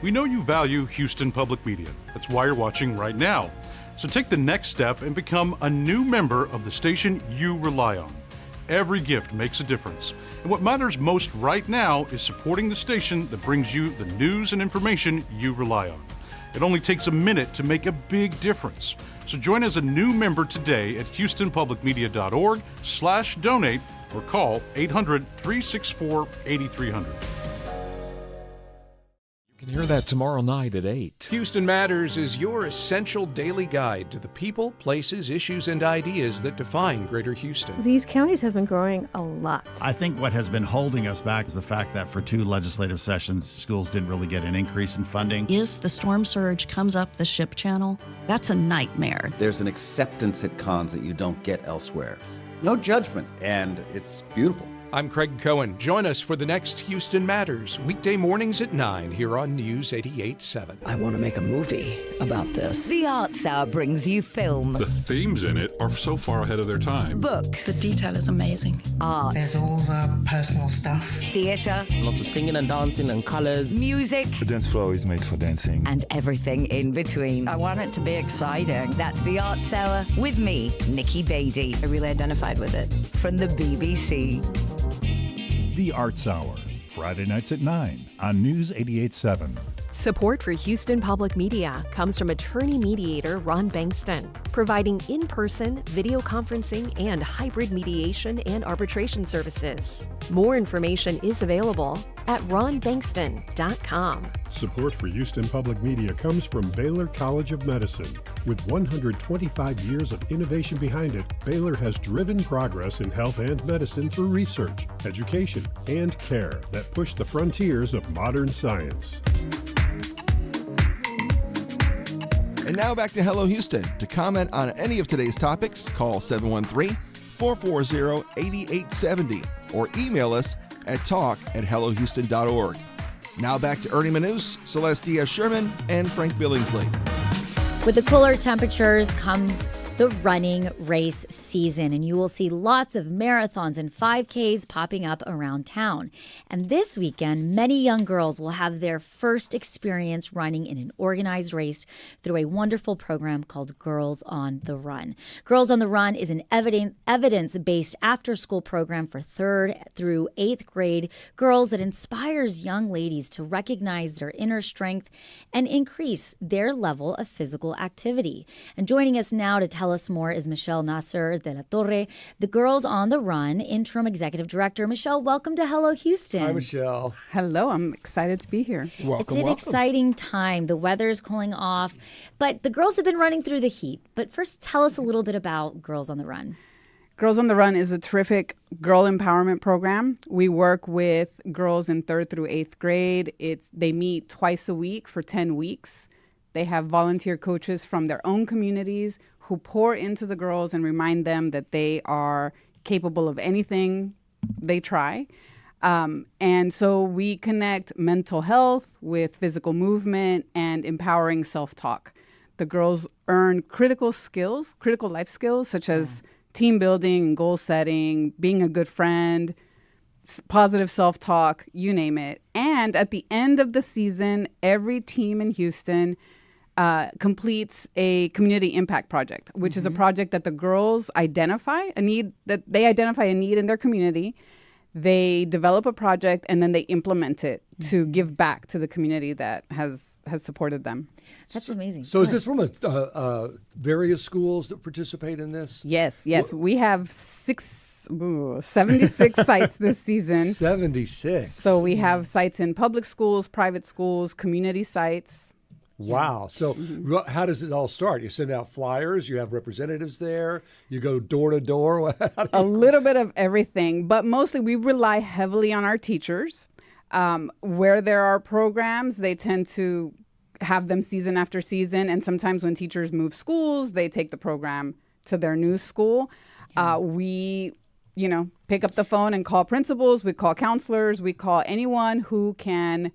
We know you value Houston Public Media. That's why you're watching right now. So take the next step and become a new member of the station you rely on. every gift makes a difference. And what matters most right now is supporting the station that brings you the news and information you rely on. It only takes a minute to make a big difference. So join as a new member today at houstonpublicmedia.org/donate or call 800-364-8300. You can hear that tomorrow night at 8. Houston Matters is your essential daily guide to the people, places, issues, and ideas that define Greater Houston. These counties have been growing a lot. I think what has been holding us back is the fact that for 2 legislative sessions, schools didn't really get an increase in funding. If the storm surge comes up the ship channel, that's a nightmare. There's an acceptance at cons that you don't get elsewhere. No judgment, and it's beautiful. I'm Craig Cohen. Join us for the next Houston Matters, weekday mornings at 9 here on News 88.7. I want to make a movie about this. The Arts Hour brings you film. The themes in it are so far ahead of their time. Books. The detail is amazing. Art. There's all the personal stuff. Theatre. Lots of singing and dancing and colours. Music. The dance floor is made for dancing. And everything in between. I want it to be exciting. That's the Arts Hour with me, Nikki Beatty. I really identified with it. From the BBC. The Arts Hour, Friday nights at 9 on News 88.7. Support for Houston Public Media comes from attorney mediator Ron Bankston, providing in-person, video conferencing, and hybrid mediation and arbitration services. More information is available at ronbankston.com. Support for Houston Public Media comes from Baylor College of Medicine. With 125 years of innovation behind it, Baylor has driven progress in health and medicine through research, education, and care that push the frontiers of modern science. And now back to Hello Houston. To comment on any of today's topics, call 713-440-8870 or email us at talk@hellohouston.org. Now back to Ernie Manous, Celeste Diaz-Sherman, and Frank Billingsley. With the cooler temperatures comes the running race season, and you will see lots of marathons and 5Ks popping up around town. And this weekend, many young girls will have their first experience running in an organized race through a wonderful program called Girls on the Run. Girls on the Run is an evidence-based after-school program for 3rd through 8th grade girls that inspires young ladies to recognize their inner strength and increase their level of physical activity. And joining us now to tell us more is Michelle Nasser de la Torre, the Girls on the Run Interim Executive Director. Michelle, welcome to Hello Houston. Hi, Michelle. Hello, I'm excited to be here. Welcome, It's an exciting time. The weather's cooling off, but the girls have been running through the heat. But first, tell us a little bit about Girls on the Run. Girls on the Run is a terrific girl empowerment program. We work with girls in 3rd through 8th grade. They meet twice a week for 10 weeks. They have volunteer coaches from their own communities who pour into the girls and remind them that they are capable of anything they try. And so we connect mental health with physical movement and empowering self-talk. The girls earn critical life skills, such as team building, goal setting, being a good friend, positive self-talk, you name it. And at the end of the season, every team in Houston completes a community impact project, which is a project that the girls identify a need in their community. They develop a project and then they implement it to give back to the community that has supported them. That's amazing. So is this from various schools that participate in this? Yes. We have 76 sites this season. 76. So we have sites in public schools, private schools, community sites. Wow. So how does it all start? You send out flyers, you have representatives there, you go door to door. A little bit of everything, but mostly we rely heavily on our teachers. Where there are programs, they tend to have them season after season. And sometimes when teachers move schools, they take the program to their new school. We pick up the phone and call principals, we call counselors, we call anyone who can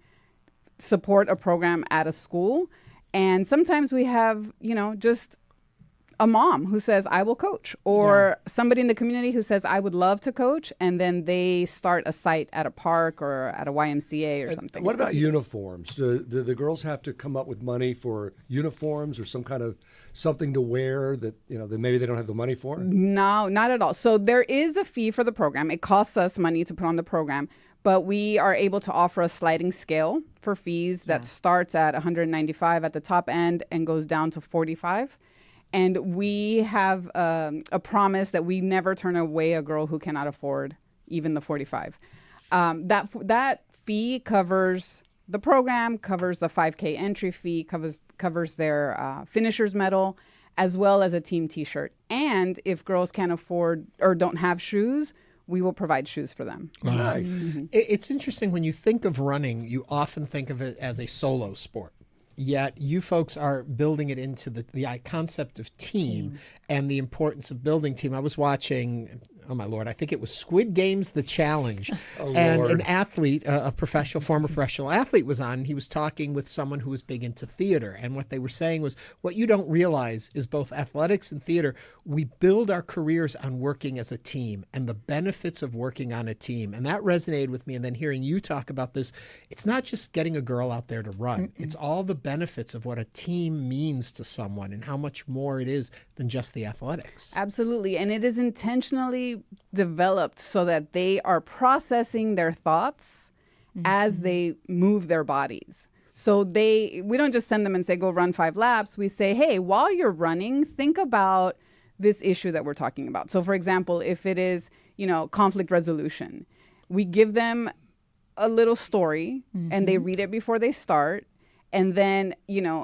support a program at a school. And sometimes we have, just a mom who says, I will coach, or somebody in the community who says, I would love to coach, and then they start a site at a park or at a YMCA or something. What about uniforms? Do the girls have to come up with money for uniforms or some kind of something to wear that, that maybe they don't have the money for? No, not at all. So there is a fee for the program. It costs us money to put on the program, but we are able to offer a sliding scale for fees that starts at $195 at the top end and goes down to $45. And we have a promise that we never turn away a girl who cannot afford even the $45. That fee covers the program, covers the 5K entry fee, covers their finisher's medal, as well as a team T-shirt. And if girls can't afford or don't have shoes, we will provide shoes for them. Nice. Mm-hmm. It's interesting when you think of running, you often think of it as a solo sport. Yet you folks are building it into the concept of team and the importance of building team. I was watching, oh my Lord, I think it was Squid Games, The Challenge. And Lord. an athlete, former professional athlete was on. He was talking with someone who was big into theater. And what they were saying was, what you don't realize is both athletics and theater, we build our careers on working as a team and the benefits of working on a team. And that resonated with me. And then hearing you talk about this, it's not just getting a girl out there to run. It's all the benefits of what a team means to someone and how much more it is than just the athletics. Absolutely. And it is intentionally developed so that they are processing their thoughts as they move their bodies. So we don't just send them and say, go run 5 laps. We say, hey, while you're running, think about this issue that we're talking about. So for example, if it is, conflict resolution, we give them a little story and they read it before they start. And then,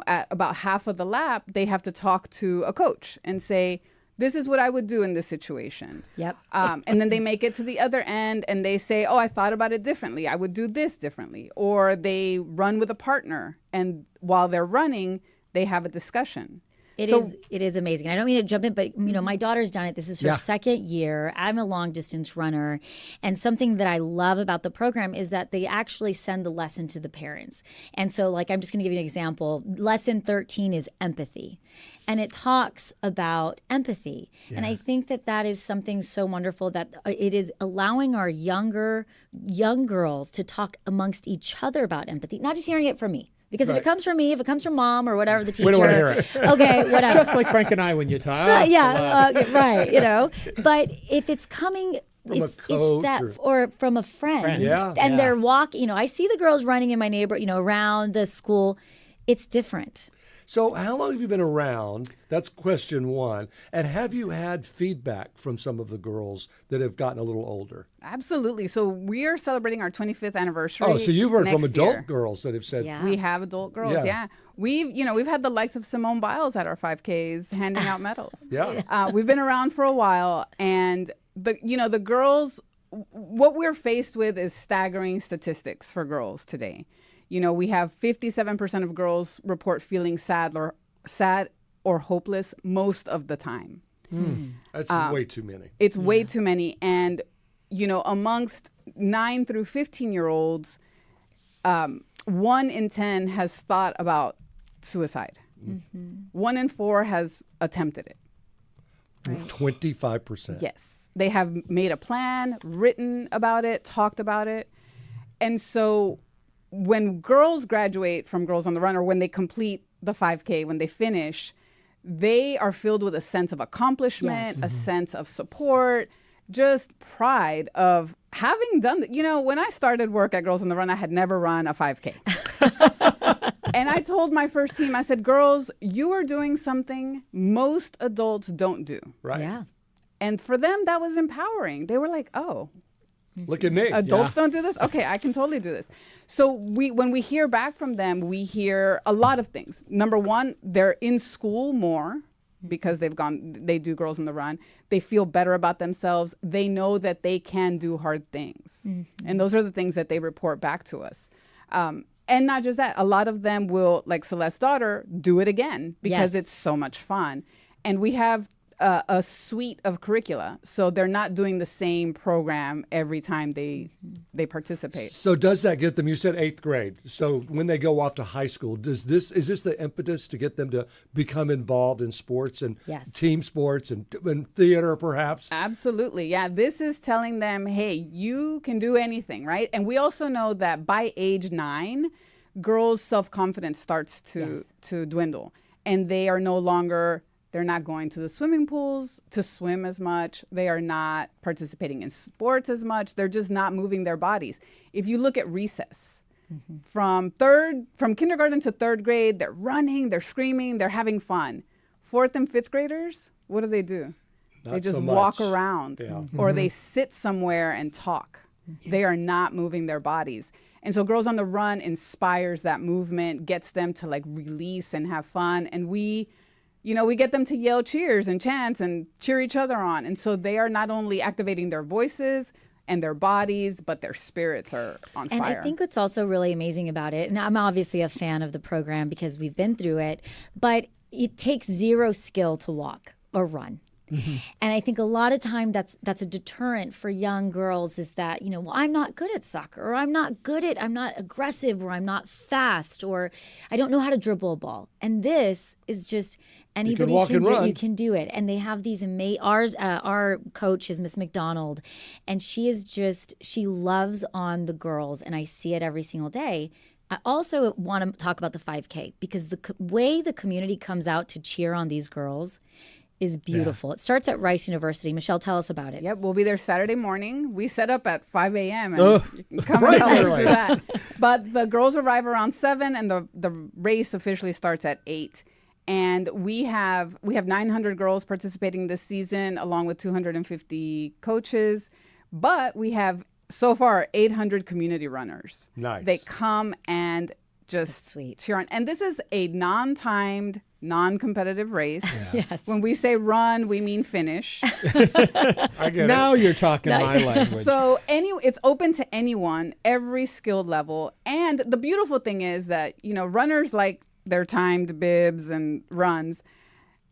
at about half of the lap, they have to talk to a coach and say, this is what I would do in this situation. Yep. And then they make it to the other end and they say, oh, I thought about it differently. I would do this differently. Or they run with a partner. And while they're running, they have a discussion. It is amazing. I don't mean to jump in, but my daughter's done it. This is her second year. I'm a long distance runner. And something that I love about the program is that they actually send the lesson to the parents. And so I'm just going to give you an example. Lesson 13 is empathy. And it talks about empathy. Yeah. And I think that is something so wonderful that it is allowing our young girls to talk amongst each other about empathy, not just hearing it from me. Because if it comes from me, if it comes from mom or whatever the teacher, we don't want to hear it. Okay, whatever. Just like Frank and I when you talk. Right. But if it's coming, from a coach or from a friend, and they're walking. I see the girls running in my neighborhood, around the school. It's different. So how long have you been around? That's question one. And have you had feedback from some of the girls that have gotten a little older? Absolutely. So we are celebrating our 25th anniversary. Oh, so you've heard from adult year. Girls that have said. Yeah. We have adult girls, yeah. We've had the likes of Simone Biles at our 5Ks handing out medals. We've been around for a while, and the girls, what we're faced with is staggering statistics for girls today. We have 57% of girls report feeling sad or hopeless most of the time. That's way too many. It's way too many. And, amongst 9 through 15-year-olds, 1 in 10 has thought about suicide. 1 in 4 has attempted it. Right. 25%. Yes. They have made a plan, written about it, talked about it. And so when girls graduate from Girls on the Run, or when they complete the 5K, when they finish, they are filled with a sense of accomplishment, a sense of support, just pride of having done that. When I started work at Girls on the Run, I had never run a 5K. And I told my first team, I said, girls, you are doing something most adults don't do. Right. Yeah. And for them, that was empowering. They were like, oh, look at me. Adults don't do this? Okay, I can totally do this. So when we hear back from them, we hear a lot of things. Number one, they're in school more because they do Girls on the Run. They feel better about themselves. They know that they can do hard things. And those are the things that they report back to us. And not just that, a lot of them will, like Celeste's daughter, do it again because it's so much fun. And we have a suite of curricula. So they're not doing the same program every time they participate. So does that get them, you said 8th grade. So when they go off to high school, is this the impetus to get them to become involved in sports and team sports and theater perhaps? Absolutely. Yeah. This is telling them, hey, you can do anything, right? And we also know that by age 9, girls' self-confidence starts to dwindle. And they are no longer... They're not going to the swimming pools to swim as much. They are not participating in sports as much. They're just not moving their bodies. If you look at recess, from kindergarten to 3rd grade, they're running, they're screaming, they're having fun. 4th and 5th graders, what do? They just walk around or they sit somewhere and talk. They are not moving their bodies. And so Girls on the Run inspires that movement, gets them to like release and have fun. And we get them to yell cheers and chants and cheer each other on. And so they are not only activating their voices and their bodies, but their spirits are on fire. And I think what's also really amazing about it, and I'm obviously a fan of the program because we've been through it, but it takes 0 skill to walk or run. And I think a lot of time that's a deterrent for young girls is that, well, I'm not good at soccer, or I'm not aggressive, or I'm not fast, or I don't know how to dribble a ball. And this is just anybody can do it. You can do it. And they have these our coach is Miss McDonald, and she loves on the girls, and I see it every single day. I also want to talk about the 5K because the way the community comes out to cheer on these girls is beautiful. It starts at Rice University. Michelle, tell us about it. Yep, we'll be there Saturday morning. We set up at 5 a.m. and you can come and help us do that. But the girls arrive around 7 and the race officially starts at 8. And we have 900 girls participating this season along with 250 coaches. But we have so far 800 community runners. Nice. They come and just cheer on. And this is a non-timed, non-competitive race. Yes. When we say run, we mean finish. I get now it. You're talking my language. So it's open to anyone, every skilled level. And the beautiful thing is that, runners like their timed bibs and runs.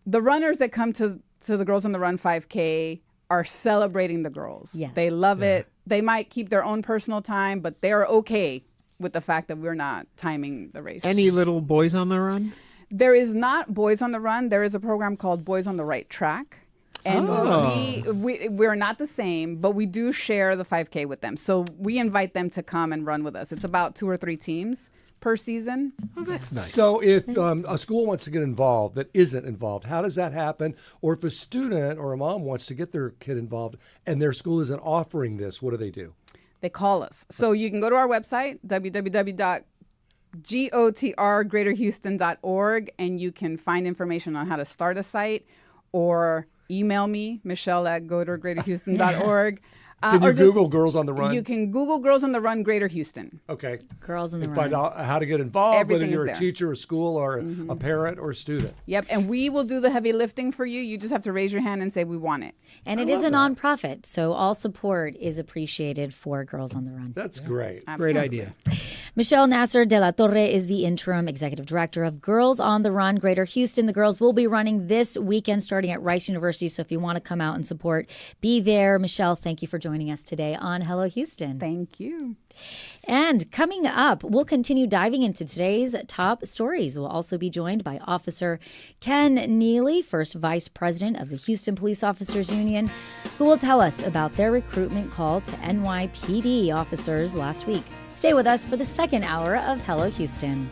The runners that come to the Girls on the Run 5K are celebrating the girls. Yes. They love it. They might keep their own personal time, but they're okay with the fact that we're not timing the race. Any little boys on the run? There is not Boys on the Run. There is a program called Boys on the Right Track. And we're not the same, but we do share the 5K with them. So we invite them to come and run with us. It's about 2 or 3 teams per season. Oh, that's nice. So if a school wants to get involved that isn't involved, how does that happen? Or if a student or a mom wants to get their kid involved and their school isn't offering this, what do they do? They call us. So you can go to our website, www.gotrgreaterhouston.org, and you can find information on how to start a site, or email me, michelle@gotrgreaterhouston.org. Can you Google Girls on the Run? You can Google Girls on the Run Greater Houston. Okay. Girls on the Run. Find out how to get involved, Everything whether you're is a there. teacher, a school, or a parent or a student. Yep, and we will do the heavy lifting for you. You just have to raise your hand and say we want it. And it is a nonprofit, so all support is appreciated for Girls on the Run. That's great. Absolutely. Great idea. Michelle Nasser de la Torre is the interim executive director of Girls on the Run Greater Houston. The girls will be running this weekend starting at Rice University, so if you want to come out and support, be there. Michelle, thank you for joining us today on Hello Houston. Thank you. And coming up, we'll continue diving into today's top stories. We'll also be joined by Officer Ken Nealy, first vice president of the Houston Police Officers Union, who will tell us about their recruitment call to NYPD officers last week. Stay with us for the second hour of Hello Houston.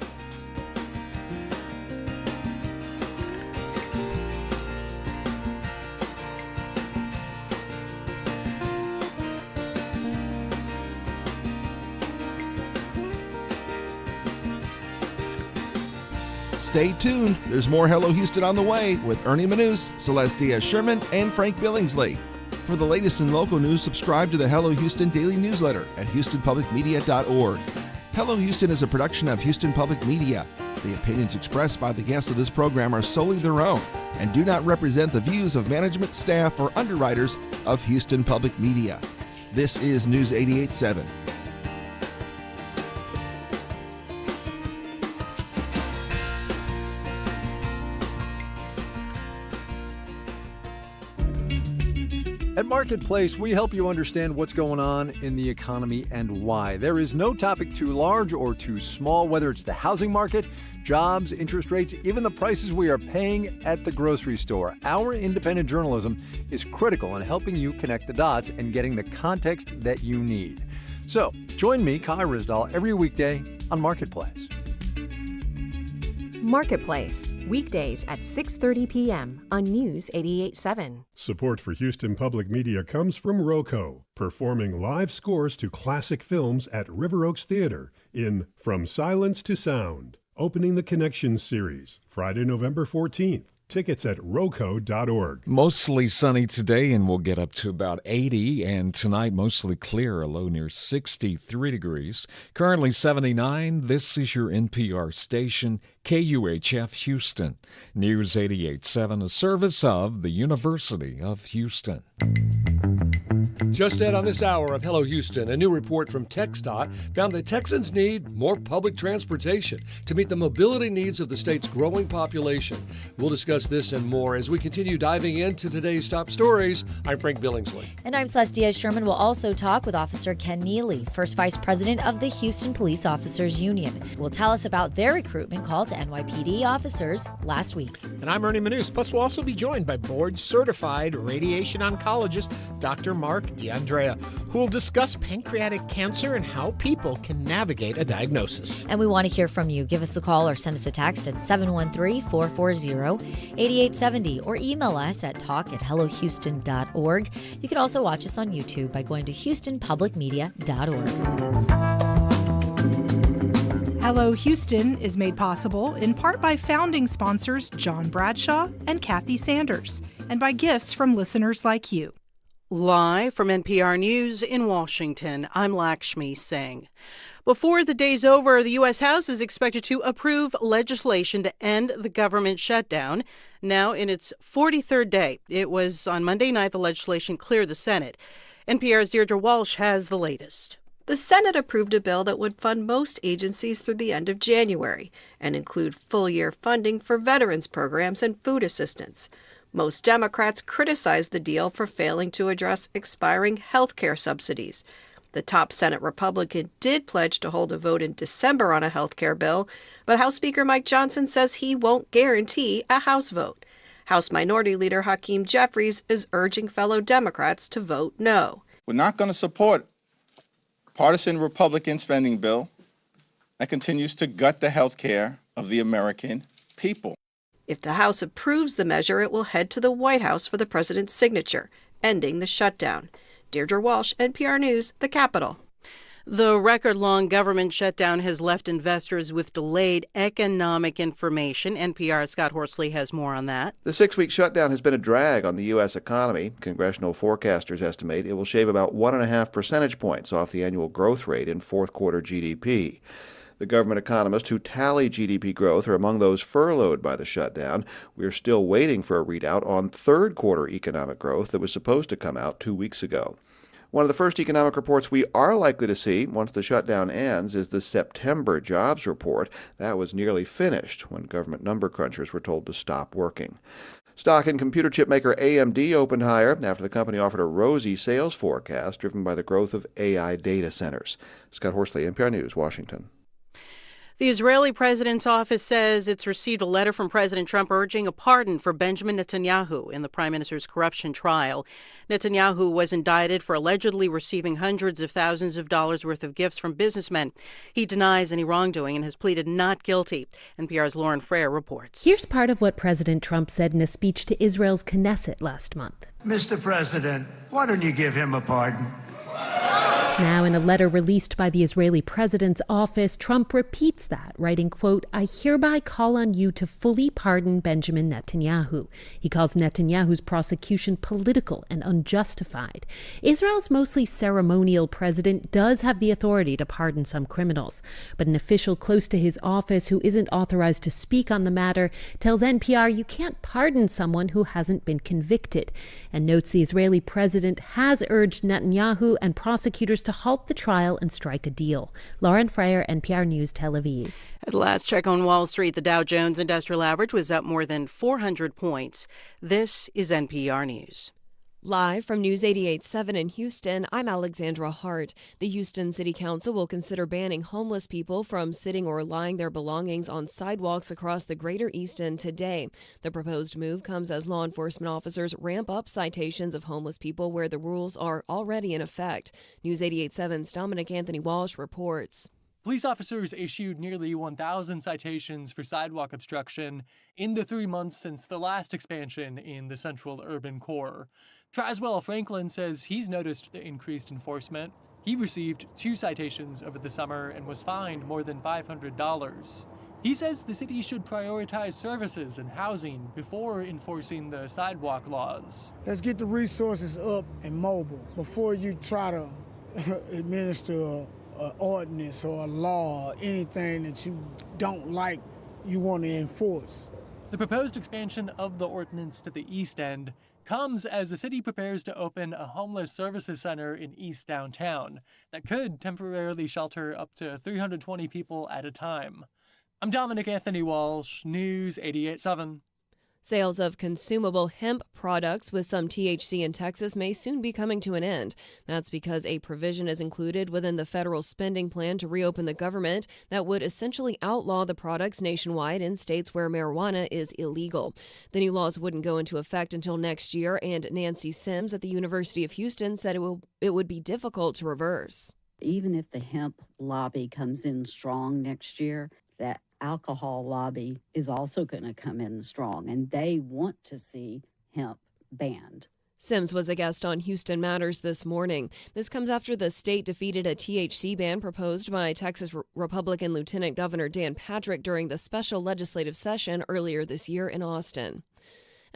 Stay tuned. There's more Hello Houston on the way with Ernie Manous, Celeste Diaz-Sherman, and Frank Billingsley. For the latest in local news, subscribe to the Hello Houston daily newsletter at houstonpublicmedia.org. Hello Houston is a production of Houston Public Media. The opinions expressed by the guests of this program are solely their own and do not represent the views of management, staff, or underwriters of Houston Public Media. This is News 88.7. At Marketplace, we help you understand what's going on in the economy and why. There is no topic too large or too small, whether it's the housing market, jobs, interest rates, even the prices we are paying at the grocery store. Our independent journalism is critical in helping you connect the dots and getting the context that you need. So, join me, Kai Risdal, every weekday on Marketplace. Marketplace, weekdays at 6:30 p.m. on News 88.7. Support for Houston Public Media comes from ROCO, performing live scores to classic films at River Oaks Theater in From Silence to Sound. Opening the Connections series, Friday, November 14th. Tickets at roco.org. Mostly sunny today, and we'll get up to about 80. And tonight, mostly clear, a low near 63 degrees. Currently 79. This is your NPR station, KUHF Houston. News 88.7, a service of the University of Houston. Just ahead on this hour of Hello Houston, a new report from TXDOT found that Texans need more public transportation to meet the mobility needs of the state's growing population. We'll discuss this and more as we continue diving into today's top stories. I'm Frank Billingsley. And I'm Celeste Diaz-Sherman. We'll also talk with Officer Ken Nealy, first vice president of the Houston Police Officers Union. Will tell us about their recruitment call to NYPD officers last week. And I'm Ernie Manous. Plus, we'll also be joined by board-certified radiation oncologist Dr. Mark D'Andrea, who will discuss pancreatic cancer and how people can navigate a diagnosis. And we want to hear from you. Give us a call or send us a text at 713-440-8870 or email us at talk@hellohouston.org. You can also watch us on YouTube by going to houstonpublicmedia.org. Hello Houston is made possible in part by founding sponsors John Bradshaw and Kathy Sanders, and by gifts from listeners like you. Live from NPR News in Washington, I'm Lakshmi Singh. Before the day's over, the U.S. House is expected to approve legislation to end the government shutdown. Now in its 43rd day, it was on Monday night the legislation cleared the Senate. NPR's Deirdre Walsh has the latest. The Senate approved a bill that would fund most agencies through the end of January and include full-year funding for veterans programs and food assistance. Most Democrats criticized the deal for failing to address expiring health care subsidies. The top Senate Republican did pledge to hold a vote in December on a health care bill, but House Speaker Mike Johnson says he won't guarantee a House vote. House Minority Leader Hakeem Jeffries is urging fellow Democrats to vote no. We're not going to support a partisan Republican spending bill that continues to gut the health care of the American people. If the House approves the measure, it will head to the White House for the president's signature, ending the shutdown. Deirdre Walsh, NPR News, the Capitol. The record-long government shutdown has left investors with delayed economic information. NPR's Scott Horsley has more on that. The 6-week shutdown has been a drag on the U.S. economy. Congressional forecasters estimate it will shave about 1.5 percentage points off the annual growth rate in fourth-quarter GDP. The government economists who tally GDP growth are among those furloughed by the shutdown. We are still waiting for a readout on third-quarter economic growth that was supposed to come out 2 weeks ago. One of the first economic reports we are likely to see once the shutdown ends is the September jobs report. That was nearly finished when government number crunchers were told to stop working. Stock in computer chip maker AMD opened higher after the company offered a rosy sales forecast driven by the growth of AI data centers. Scott Horsley, NPR News, Washington. The Israeli president's office says it's received a letter from President Trump urging a pardon for Benjamin Netanyahu in the prime minister's corruption trial. Netanyahu was indicted for allegedly receiving hundreds of thousands of dollars worth of gifts from businessmen. He denies any wrongdoing and has pleaded not guilty. NPR's Lauren Frere reports. Here's part of what President Trump said in a speech to Israel's Knesset last month. Mr. President, why don't you give him a pardon? Now, in a letter released by the Israeli president's office, Trump repeats that, writing, quote, "I hereby call on you to fully pardon Benjamin Netanyahu." He calls Netanyahu's prosecution political and unjustified. Israel's mostly ceremonial president does have the authority to pardon some criminals, but an official close to his office who isn't authorized to speak on the matter tells NPR you can't pardon someone who hasn't been convicted, and notes the Israeli president has urged Netanyahu and prosecutors to halt the trial and strike a deal. Lauren Frere, NPR News, Tel Aviv. At last check on Wall Street, the Dow Jones Industrial Average was up more than 400 points. This is NPR News. Live from News 88.7 in Houston, I'm Alexandra Hart. The Houston City Council will consider banning homeless people from sitting or lying their belongings on sidewalks across the greater East End today. The proposed move comes as law enforcement officers ramp up citations of homeless people where the rules are already in effect. News 88.7's Dominic Anthony Walsh reports. Police officers issued nearly 1,000 citations for sidewalk obstruction in the 3 months since the last expansion in the central urban core. Traswell Franklin says he's noticed the increased enforcement. He received 2 citations over the summer and was fined more than $500. He says the city should prioritize services and housing before enforcing the sidewalk laws. Let's get the resources up and mobile before you try to administer an ordinance or a law or anything that you don't like, you want to enforce. The proposed expansion of the ordinance to the East End comes as the city prepares to open a homeless services center in East Downtown that could temporarily shelter up to 320 people at a time. I'm Dominic Anthony Walsh, News 88.7. Sales of consumable hemp products with some THC in Texas may soon be coming to an end. That's because a provision is included within the federal spending plan to reopen the government that would essentially outlaw the products nationwide in states where marijuana is illegal. The new laws wouldn't go into effect until next year, and Nancy Sims at the University of Houston said it would be difficult to reverse. Even if the hemp lobby comes in strong next year, that alcohol lobby is also going to come in strong, and they want to see hemp banned. Sims was a guest on Houston Matters this morning. This comes after the state defeated a THC ban proposed by Texas Republican Lieutenant Governor Dan Patrick during the special legislative session earlier this year in Austin.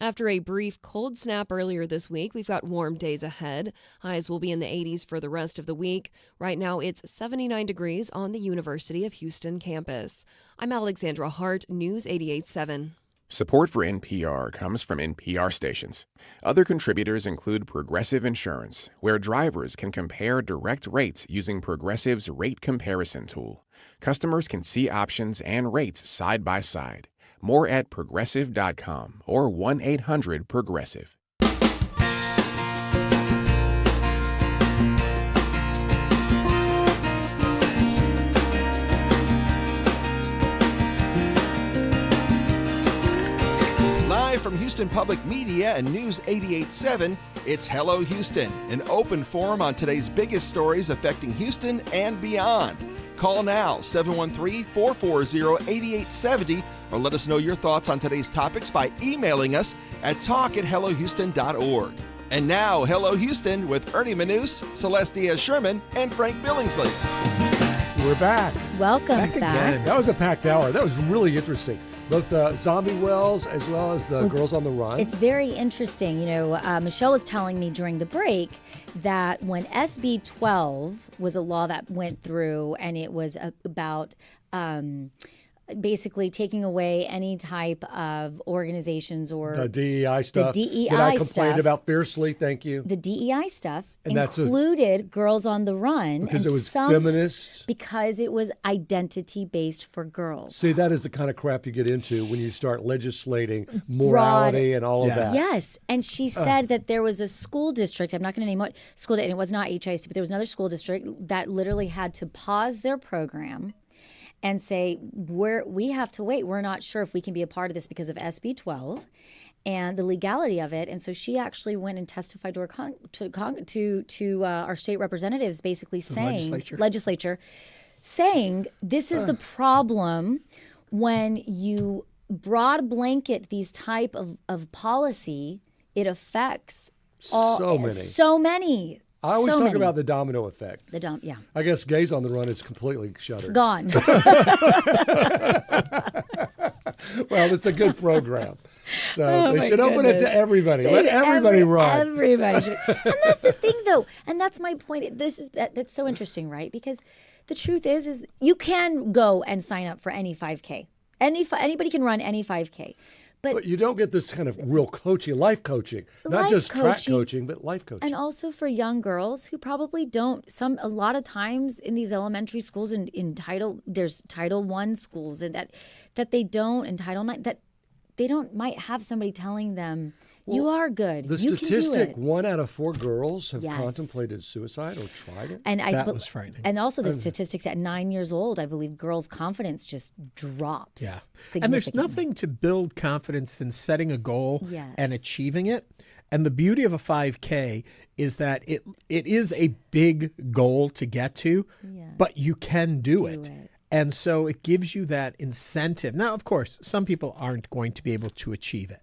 After a brief cold snap earlier this week, we've got warm days ahead. Highs will be in the 80s for the rest of the week. Right now, it's 79 degrees on the University of Houston campus. I'm Alexandra Hart, News 88.7. Support for NPR comes from NPR stations. Other contributors include Progressive Insurance, where drivers can compare direct rates using Progressive's rate comparison tool. Customers can see options and rates side by side. More at Progressive.com or 1-800-PROGRESSIVE. Live from Houston Public Media and News 88.7, it's Hello Houston, an open forum on today's biggest stories affecting Houston and beyond. Call now, 713-440-8870, or let us know your thoughts on today's topics by emailing us at talk@hellohouston.org. And now, Hello Houston with Ernie Manous, Celeste Diaz-Sherman, and Frank Billingsley. We're back. Welcome back. Again. That was a packed hour. That was really interesting. Both the zombie wells as well as the girls on the run. It's very interesting. You know, Michelle was telling me during the break that when SB 12 was a law that went through, and it was about basically taking away any type of organizations or the DEI stuff the DEI that I complained stuff, about fiercely. Thank you. The DEI stuff and included Girls on the Run because and it was some feminist. Because it was identity based for girls. See, that is the kind of crap you get into when you start legislating morality and all of that. Yes, and she said that there was a school district. I'm not going to name what school, and it was not HIC, but there was another school district that literally had to pause their program and say, we have to wait. We're not sure if we can be a part of this because of SB 12 and the legality of it. And so she actually went and testified to our state representatives, basically saying, legislature, saying this is the problem when you broad blanket these type of policy. It affects so many. I always talk about the domino effect. Yeah. I guess Gays on the Run is completely shuttered. Gone. Well, it's a good program. So they should open it to everybody. Let everybody run. Everybody should. And that's the thing, though. And that's my point. That's so interesting, right? Because the truth is you can go and sign up for any 5K. Anybody can run any 5K. But you don't get this kind of real coaching, life coaching, not just track coaching, but life coaching. And also for young girls who probably don't. A lot of times in these elementary schools, there's Title I schools, and that they don't, and Title IX, that they don't might have somebody telling them You are good. The you statistic: can do it. 1 out of 4 girls have Yes. contemplated suicide or tried it. And That was frightening. And also the statistics at 9 years old, I believe girls' confidence just drops. Yeah. Significantly. And there's nothing to build confidence than setting a goal Yes. and achieving it. And the beauty of a 5K is that it is a big goal to get to, but you can do it. And so it gives you that incentive. Now, of course, some people aren't going to be able to achieve it.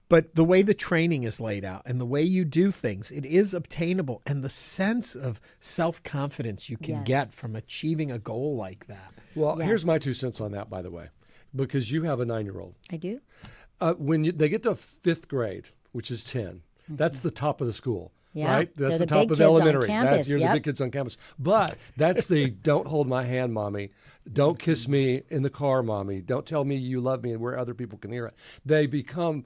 But the way the training is laid out and the way you do things, it is obtainable. And the sense of self-confidence you can get from achieving a goal like that. Well, here's my 2 cents on that, by the way, because you have a 9-year-old. I do. When they get to 5th grade, which is 10, that's the top of the school. Yeah, right? they're That's the the top big of kids on elementary. campus, You're yep. the big kids on campus. But that's the don't hold my hand, mommy. Don't kiss me in the car, mommy. Don't tell me you love me and where other people can hear it. They become,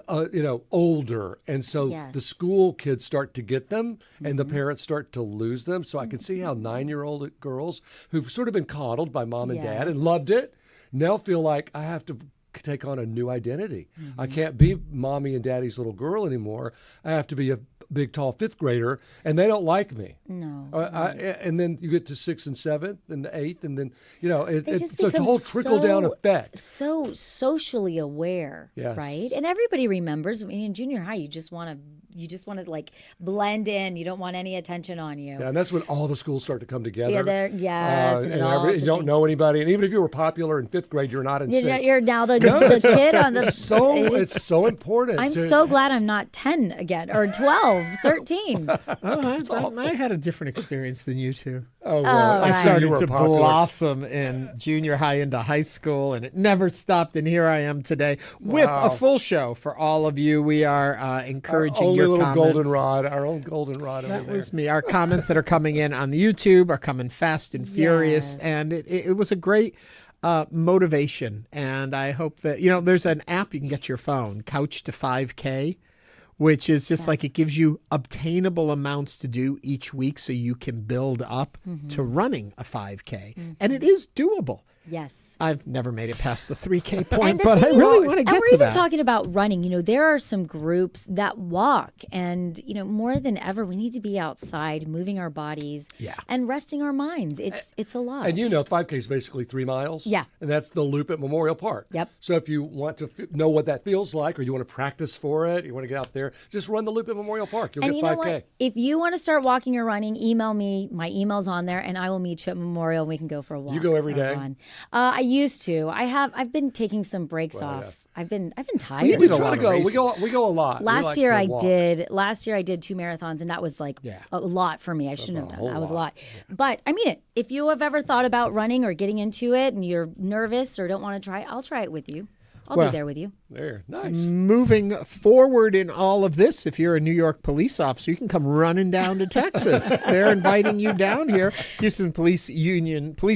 older. And so the school kids start to get them and the parents start to lose them. So I can see how 9-year-old girls who've sort of been coddled by mom and dad and loved it now feel like I have to take on a new identity. I can't be mommy and daddy's little girl anymore. I have to be a big, tall 5th grader, and they don't like me. No. And then you get to 6th and 7th and 8th, and then, it's a become whole trickle-down effect. So socially aware, right? And everybody remembers. I mean, in junior high, you just want to like blend in. You don't want any attention on you. Yeah, and that's when all the schools start to come together. Yeah, and you don't know anybody. And even if you were popular in 5th grade, you're not in 6th. You're now the kid on the. It's so important. I'm so glad I'm not 10 again or 12, 13. I had a different experience than you two. Oh, well, I started to popular. blossom in junior high into high school, and it never stopped. And here I am today with a full show for all of you. We are encouraging our your little comments. goldenrod, our own goldenrod. That was me. Our comments that are coming in on the YouTube are coming fast and furious, and it was a great motivation. And I hope that there's an app you can get to your phone, Couch to 5K. Which is just like it gives you obtainable amounts to do each week so you can build up to running a 5K. And it is doable. Yes. I've never made it past the 3K point, but I really want to get to that. And we're even talking about running. There are some groups that walk. And, more than ever, we need to be outside, moving our bodies and resting our minds. It's a lot. And 5K is basically 3 miles. Yeah. And that's the loop at Memorial Park. Yep. So if you want to know what that feels like or you want to practice for it, you want to get out there, just run the loop at Memorial Park. You'll get 5K. Know what? If you want to start walking or running, email me. My email's on there, and I will meet you at Memorial, and we can go for a walk. You go every day? Run. I used to. I've been taking some breaks off. Yeah. I've been tired. We try to go. We go a lot. Last year I did 2 marathons, and that was like a lot for me. I shouldn't have done that. That was a lot. But I mean it. If you have ever thought about running or getting into it and you're nervous or don't want to try, I'll try it with you. I'll be there with you. There, nice. Moving forward in all of this, if you're a New York police officer, you can come running down to Texas. They're inviting you down here. Houston Police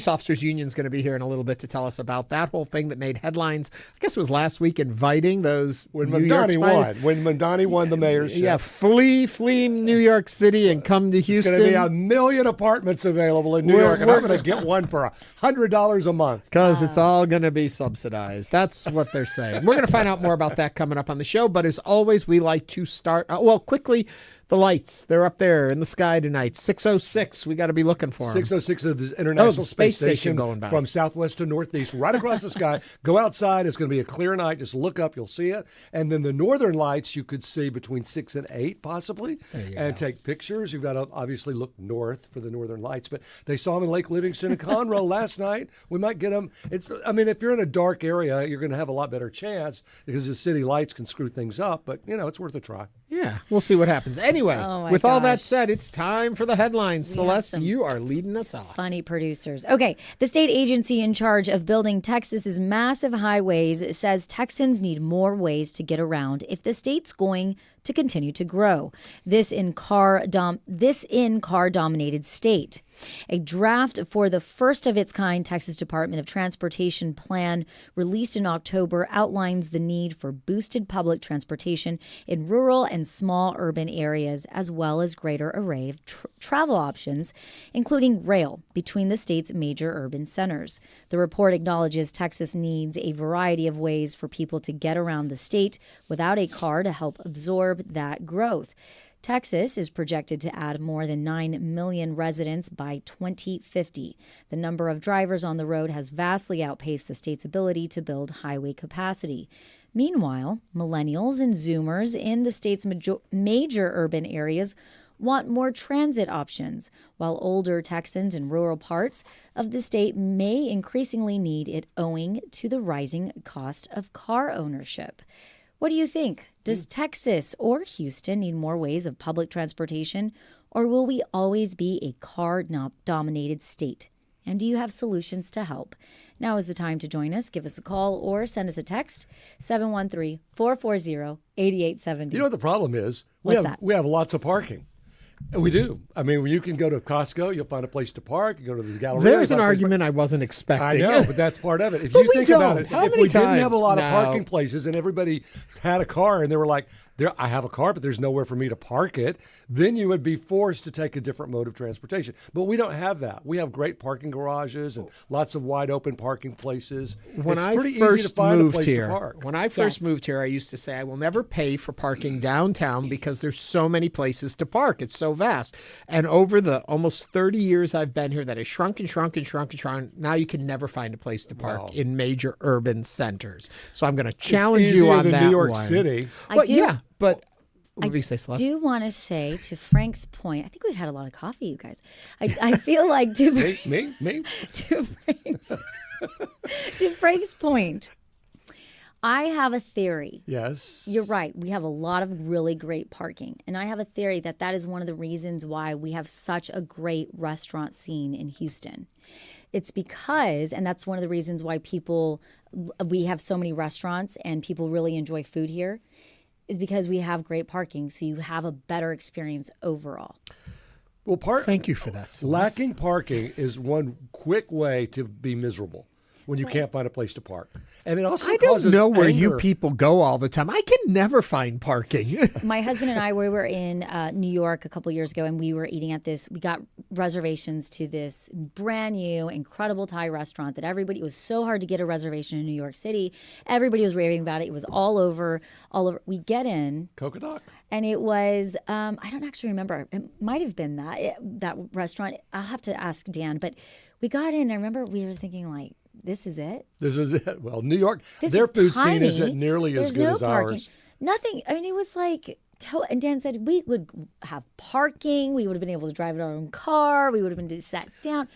Officers Union is going to be here in a little bit to tell us about that whole thing that made headlines. I guess it was last week, inviting those when New York won. When Mamdani won the mayorship. Yeah, flee New York City and come to Houston. There's going to be 1 million apartments available in New York, and I'm going to get one for $100 a month. Because it's all going to be subsidized. That's what they're saying. We're going to find out more about that coming up on the show. But as always, we like to start, quickly, the lights. They're up there in the sky tonight. 6:06. We got to be looking for them. 6:06 is the International Space Station going by. From southwest to northeast, right across the sky. Go outside. It's going to be a clear night. Just look up. You'll see it. And then the northern lights you could see between 6 and 8 possibly and take pictures. You've got to obviously look north for the northern lights. But they saw them in Lake Livingston and Conroe last night. We might get them. If you're in a dark area, you're going to have a lot better chance because the city lights can screw things up. But, it's worth a try. Yeah, we'll see what happens. Anyway, with all that said, it's time for the headlines. Celeste, you are leading us off. Funny producers. Okay, the state agency in charge of building Texas's massive highways says Texans need more ways to get around if the state's going to continue to grow. This in car-dominated state. A draft for the first of its kind Texas Department of Transportation plan released in October outlines the need for boosted public transportation in rural and small urban areas, as well as greater array of travel options, including rail, between the state's major urban centers. The report acknowledges Texas needs a variety of ways for people to get around the state without a car to help absorb that growth. Texas is projected to add more than 9 million residents by 2050. The number of drivers on the road has vastly outpaced the state's ability to build highway capacity. Meanwhile, millennials and Zoomers in the state's major urban areas want more transit options, while older Texans in rural parts of the state may increasingly need it owing to the rising cost of car ownership. What do you think? Does Texas or Houston need more ways of public transportation, or will we always be a car-dominated state? And do you have solutions to help? Now is the time to join us. Give us a call or send us a text, 713-440-8870. You know what the problem is? We have lots of parking. We do. I mean, when you can go to Costco, you'll find a place to park. You go to the gallery. There's an argument I wasn't expecting. I know, but that's part of it. If you think about it, if we didn't have a lot of parking places and everybody had a car and they were like, I have a car, but there's nowhere for me to park it, then you would be forced to take a different mode of transportation. But we don't have that. We have great parking garages and lots of wide open parking places. When it's I pretty first easy to find moved a place here, to park. When I first moved here, I used to say I will never pay for parking downtown because there's so many places to park. It's so vast. And over the almost 30 years I've been here, that has shrunk and shrunk and shrunk and shrunk. Now you can never find a place to park in major urban centers. So I'm going to challenge you on that New York one. City. But yeah, but I do want to say, to Frank's point, I think we've had a lot of coffee, you guys. I feel like me? To Frank's point, I have a theory. Yes. You're right. We have a lot of really great parking. And I have a theory that is one of the reasons why we have such a great restaurant scene in Houston. It's because, and that's one of the reasons why we have so many restaurants and people really enjoy food here, is because we have great parking, so you have a better experience overall. Well, thank you for that, Celeste. Lacking parking is one quick way to be miserable when you can't find a place to park. And it also causes I don't know where anger. you people go all the time. I can never find parking. My husband and I, we were in New York a couple years ago, and we were eating at we got reservations to this brand new, incredible Thai restaurant that it was so hard to get a reservation in New York City. Everybody was raving about it. It was all over. We get in. Coconut. And it was, I don't actually remember. It might have been that restaurant. I'll have to ask Dan. But we got in, and I remember we were thinking like, this is it? This is it. Well, New York, this their is food tiny. scene isn't nearly as good as parking. ours. Nothing. I mean, it was like, and Dan said we would have parking. We would have been able to drive our own car. We would have been sat down.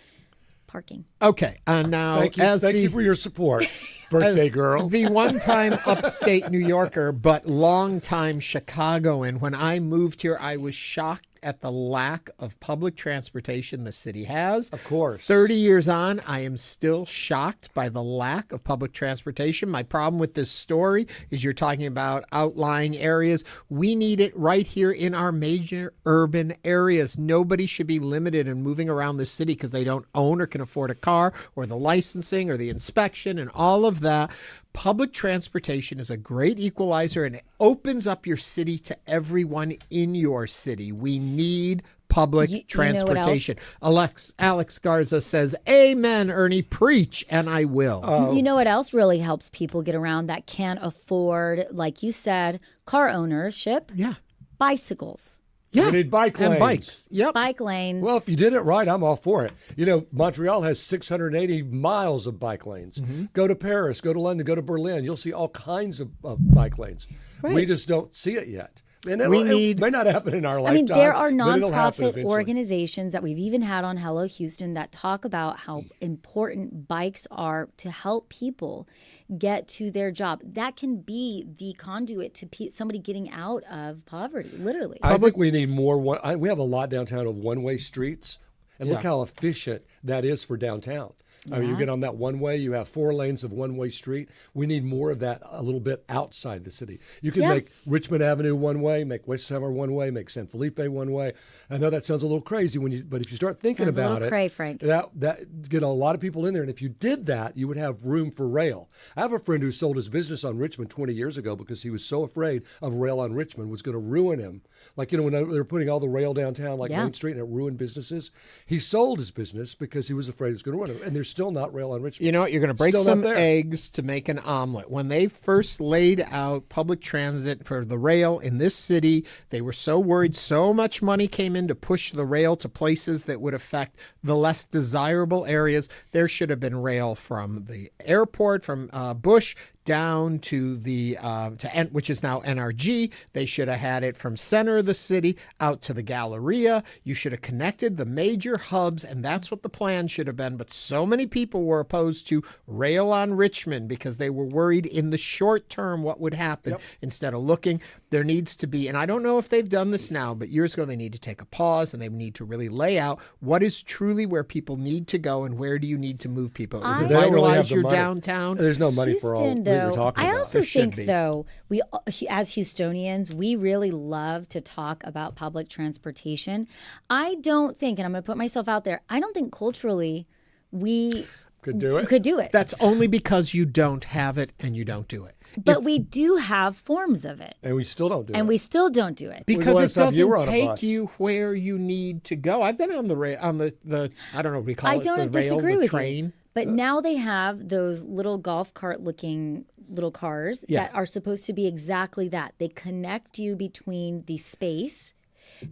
Parking. Okay, now thank you for your support, birthday girl. The one-time upstate New Yorker, but long-time Chicagoan, when I moved here, I was shocked at the lack of public transportation the city has. Of course. 30 years on, I am still shocked by the lack of public transportation. My problem with this story is you're talking about outlying areas. We need it right here in our major urban areas. Nobody should be limited in moving around the city because they don't own or can afford a car, or the licensing or the inspection and all of that. Public transportation is a great equalizer, and it opens up your city to everyone in your city. We need public transportation. Alex Garza says, amen, Ernie, preach, and I will. You know what else really helps people get around that can't afford, like you said, car ownership? Yeah. Bicycles. Yeah. We need bike lanes. And bikes. Yep. Bike lanes. Well, if you did it right, I'm all for it. You know, Montreal has 680 miles of bike lanes. Mm-hmm. Go to Paris, go to London, go to Berlin. You'll see all kinds of bike lanes. Right. We just don't see it yet. And it may not happen in our lifetime. I mean, there are but it'll happen nonprofit eventually. organizations that we've even had on Hello Houston that talk about how important bikes are to help people get to their job. That can be the conduit to somebody getting out of poverty, literally. I think we need more. We have a lot downtown of one-way streets, and look how efficient that is for downtown. You get on that one way, you have 4 lanes of one-way street. We need more of that a little bit outside the city. You can make Richmond Avenue one way, make West Summer one way, make San Felipe one way. I know that sounds a little crazy but if you start thinking Sounds about a little cray, Frank. that get a lot of people in there. And if you did that, you would have room for rail. I have a friend who sold his business on Richmond 20 years ago because he was so afraid of rail on Richmond was going to ruin him. Like, when they were putting all the rail downtown, like Main Street, and it ruined businesses. He sold his business because he was afraid it was going to ruin him. And there's still not rail on Richmond. You know what? You're going to break some eggs to make an omelet. When they first laid out public transit for the rail in this city, they were so worried so much money came in to push the rail to places that would affect the less desirable areas. There should have been rail from the airport, from Bush, down to the which is now NRG. They should have had it from center of the city out to the Galleria. You should have connected the major hubs, and that's what the plan should have been. But so many people were opposed to rail on Richmond because they were worried in the short term what would happen. Instead of looking, there needs to be, and I don't know if they've done this now, but years ago they need to take a pause and they need to really lay out what is truly where people need to go and where do you need to move people. Revitalize your downtown. There's no money for all. I also think, though, we as Houstonians, we really love to talk about public transportation. I don't think, and I'm going to put myself out there, I don't think culturally we could do it. That's only because you don't have it and you don't do it. But we do have forms of it. And we still don't do it. And we still don't do it. Because it doesn't take you where you need to go. I've been on the I don't know what we call it, the rail, the train. I don't disagree with you. But now they have those little golf cart looking little cars that are supposed to be exactly that. They connect you between the space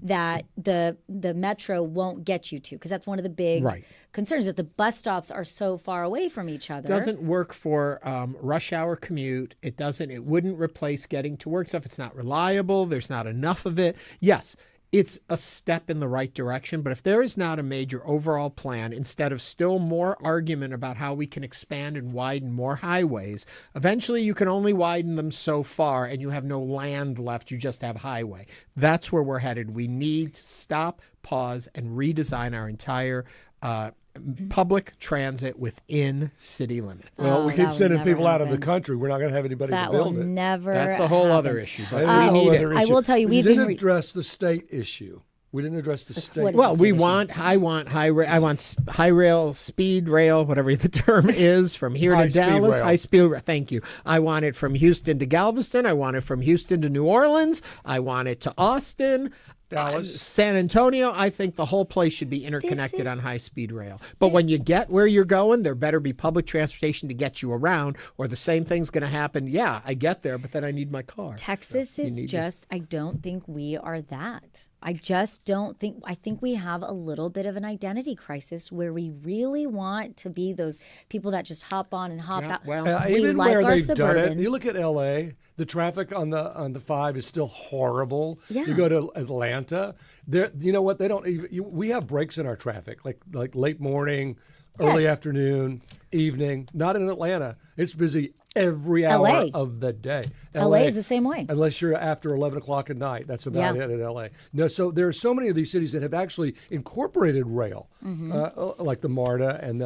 that the metro won't get you to, because that's one of the big concerns, that the bus stops are so far away from each other. It doesn't work for rush hour commute. It wouldn't replace getting to work stuff. It's not reliable. There's not enough of it. Yes, it's a step in the right direction, but if there is not a major overall plan, instead of still more argument about how we can expand and widen more highways, eventually you can only widen them so far and you have no land left. You just have highway. That's where we're headed. We need to stop, pause, and redesign our entire public transit within city limits. Well, we keep sending people out of the country. We're not going to have anybody to build it. That's a whole other issue. But I will tell you, we didn't address the state issue. We didn't address the state. Well, I want high rail, speed rail, whatever the term is, from here to Dallas. High speed rail. Thank you. I want it from Houston to Galveston. I want it from Houston to New Orleans. I want it to Austin. Dallas. San Antonio, I think the whole place should be interconnected on high-speed rail. But when you get where you're going, there better be public transportation to get you around, or the same thing's going to happen. Yeah, I get there, but then I need my car. Texas is just, I don't think we are that. I just don't think, I think we have a little bit of an identity crisis where we really want to be those people that just hop on and hop out. Well, even like where they've done it, you look at L.A., the traffic on the 5 is still horrible. Yeah. You go to Atlanta, you know what? They don't even. We have breaks in our traffic, like late morning, early afternoon, evening. Not in Atlanta. It's busy every hour of the day. LA is the same way. Unless you're after 11 o'clock at night. That's about it in LA. No, so there are so many of these cities that have actually incorporated rail, like the MARTA and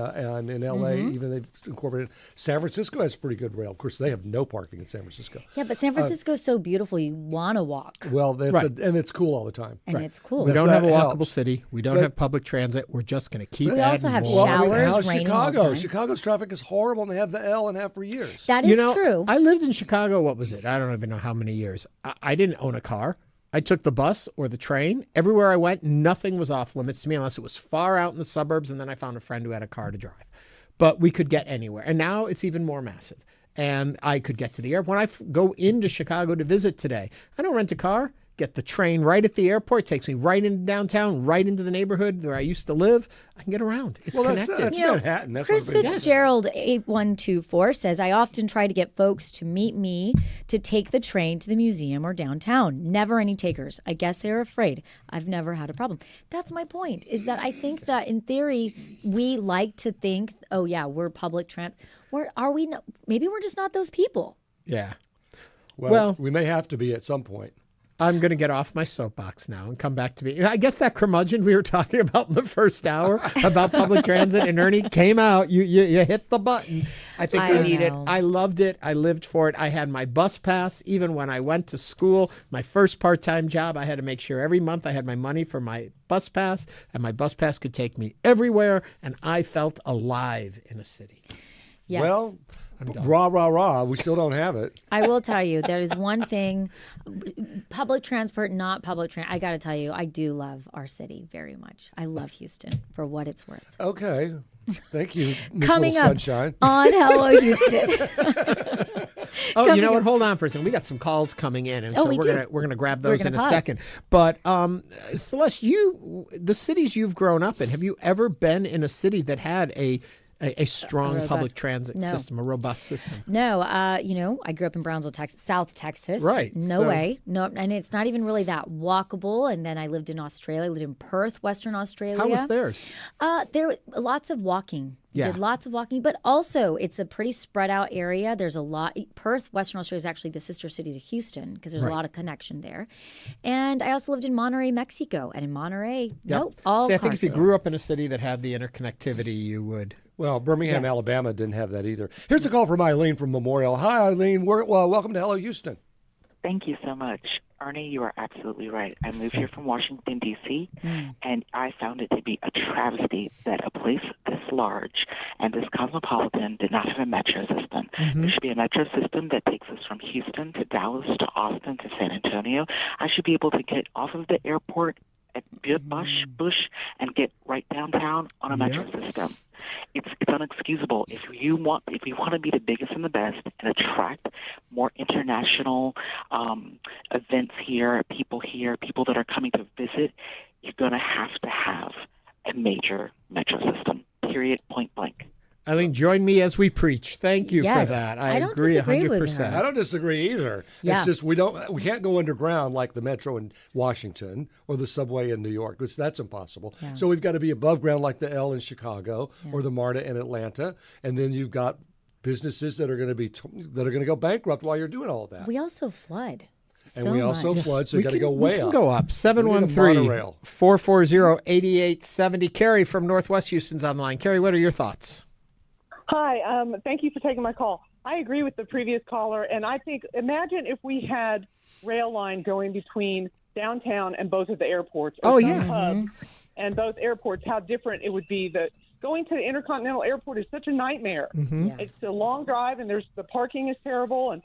in LA, even they've incorporated. San Francisco has pretty good rail. Of course, they have no parking in San Francisco. Yeah, but San Francisco's so beautiful, you want to walk. Well, and it's cool all the time. And it's cool. We don't have a walkable city. We don't have public transit. We're just going to keep adding more. We also have showers, raining all the time. Chicago's traffic is horrible, and they have the L and have for years. That is true. I lived in Chicago, what was it? I don't even know how many years. I didn't own a car. I took the bus or the train. Everywhere I went, nothing was off limits to me unless it was far out in the suburbs, and then I found a friend who had a car to drive. But we could get anywhere. And now it's even more massive. And I could get to the airport. When I go into Chicago to visit today, I don't rent a car. Get the train right at the airport. Takes me right into downtown, right into the neighborhood where I used to live. I can get around. It's connected. That's Manhattan. That's Chris Fitzgerald 8124 says, I often try to get folks to meet me to take the train to the museum or downtown. Never any takers. I guess they're afraid. I've never had a problem. That's my point, is that I think that in theory, we like to think, oh yeah, we're public transit. Are we? Maybe we're just not those people. Yeah. Well, we may have to be at some point. I'm going to get off my soapbox now and come back to me. I guess that curmudgeon we were talking about in the first hour about public transit, and Ernie came out. You hit the button. I think we need it. I loved it. I lived for it. I had my bus pass. Even when I went to school, my first part-time job, I had to make sure every month I had my money for my bus pass, and my bus pass could take me everywhere, and I felt alive in a city. Yes. Well, rah, rah, rah. We still don't have it. I will tell you, there is one thing, public transport, not public transport. I got to tell you, I do love our city very much. I love Houston for what it's worth. Okay. Thank you, Miss Coming Little up Sunshine. on Hello Houston. You know what? Hold on for a second. We got some calls coming in, and so we're gonna grab those in a second. But Celeste, the cities you've grown up in, have you ever been in a city that had a strong public transit system, a robust system? No, I grew up in Brownsville, Texas, South Texas. Right. No way. No, and it's not even really that walkable. And then I lived in Australia. I lived in Perth, Western Australia. How was theirs? There lots of walking. Yeah. Did lots of walking, but also it's a pretty spread out area. There's a lot. Perth, Western Australia is actually the sister city to Houston because there's a lot of connection there. And I also lived in Monterrey, Mexico. And in Monterrey, all I think if you grew up in a city that had the interconnectivity, you would. Well, Birmingham, Alabama didn't have that either. Here's a call from Eileen from Memorial. Hi, Eileen. Welcome to Hello Houston. Thank you so much. Ernie, you are absolutely right. I moved here from Washington, D.C., and I found it to be a travesty that a place this large and this cosmopolitan did not have a metro system. There should be a metro system that takes us from Houston to Dallas to Austin to San Antonio. I should be able to get off of the airport at Bush and get right downtown on a metro system. It's unexcusable. If we want to be the biggest and the best and attract more international events here, people that are coming to visit, you're going to have a major metro system, period, point blank. Eileen, join me as we preach. Thank you for that. I don't agree disagree 100%. with her. I don't disagree either. Yeah. It's just we can't go underground like the metro in Washington or the subway in New York, because that's impossible. Yeah. So we've got to be above ground like the L in Chicago or the MARTA in Atlanta, and then you've got businesses that are going to go bankrupt while you're doing all that. We also flood. And we also flood, so you got to go way up. We can go up. 713-440-8870. Carrie from Northwest Houston's online. Carrie, what are your thoughts? Hi, thank you for taking my call. I agree with the previous caller, and I think, imagine if we had rail line going between downtown and both of the airports. Hubs and both airports, how different it would be. That going to the Intercontinental Airport is such a nightmare. It's a long drive, and the parking is terrible, and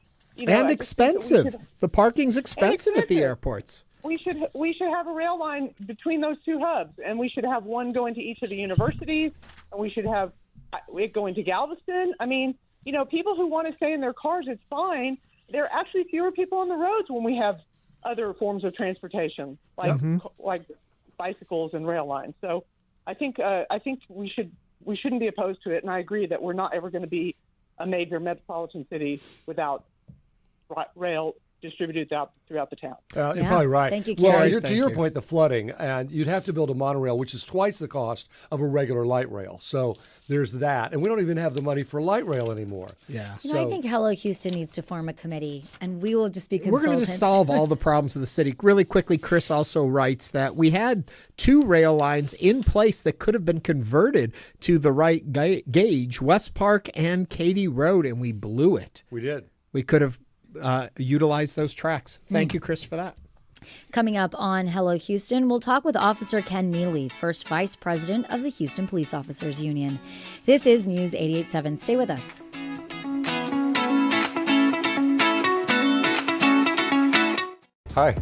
expensive. The parking's expensive at the airports. We should have a rail line between those two hubs, and we should have one going to each of the universities, and we should have it going to Galveston. I mean, people who want to stay in their cars, it's fine. There are actually fewer people on the roads when we have other forms of transportation, like bicycles and rail lines. So I think we shouldn't be opposed to it, and I agree that we're not ever going to be a major metropolitan city without rail distributed throughout the town. You're probably right. Thank you, Carrie. Well, to your point, the flooding, and you'd have to build a monorail, which is twice the cost of a regular light rail. So there's that. And we don't even have the money for light rail anymore. Yeah. I think Hello Houston needs to form a committee, and we will just be consultants. We're going to just solve all the problems of the city. Really quickly, Chris also writes that we had 2 rail lines in place that could have been converted to the right gauge, West Park and Katy Road, and we blew it. We did. We could have utilize those tracks. Thank you, Chris, for that. Coming up on Hello Houston, we'll talk with Officer Ken Nealy, first vice president of the Houston Police Officers Union. This is News 88.7. Stay with us. Hi,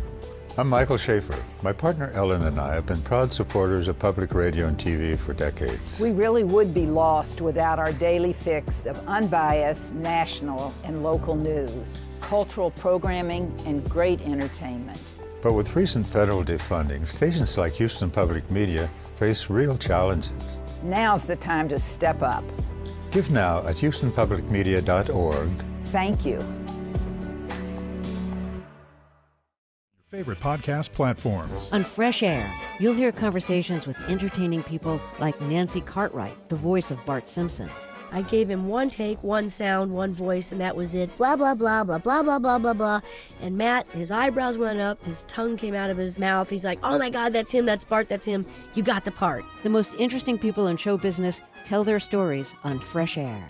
I'm Michael Schaefer. My partner Ellen and I have been proud supporters of public radio and TV for decades. We really would be lost without our daily fix of unbiased national and local news, cultural programming, and great entertainment. But with recent federal defunding, stations like Houston Public Media face real challenges. Now's the time to step up. Give now at houstonpublicmedia.org. Thank you. Favorite podcast platforms. On Fresh Air, you'll hear conversations with entertaining people like Nancy Cartwright, the voice of Bart Simpson. I gave him one take, one sound, one voice, and that was it. Blah, blah, blah, blah, blah, blah, blah, blah, blah. And Matt, his eyebrows went up, his tongue came out of his mouth. He's like, oh my God, that's him, that's Bart, that's him. You got the part. The most interesting people in show business tell their stories on Fresh Air.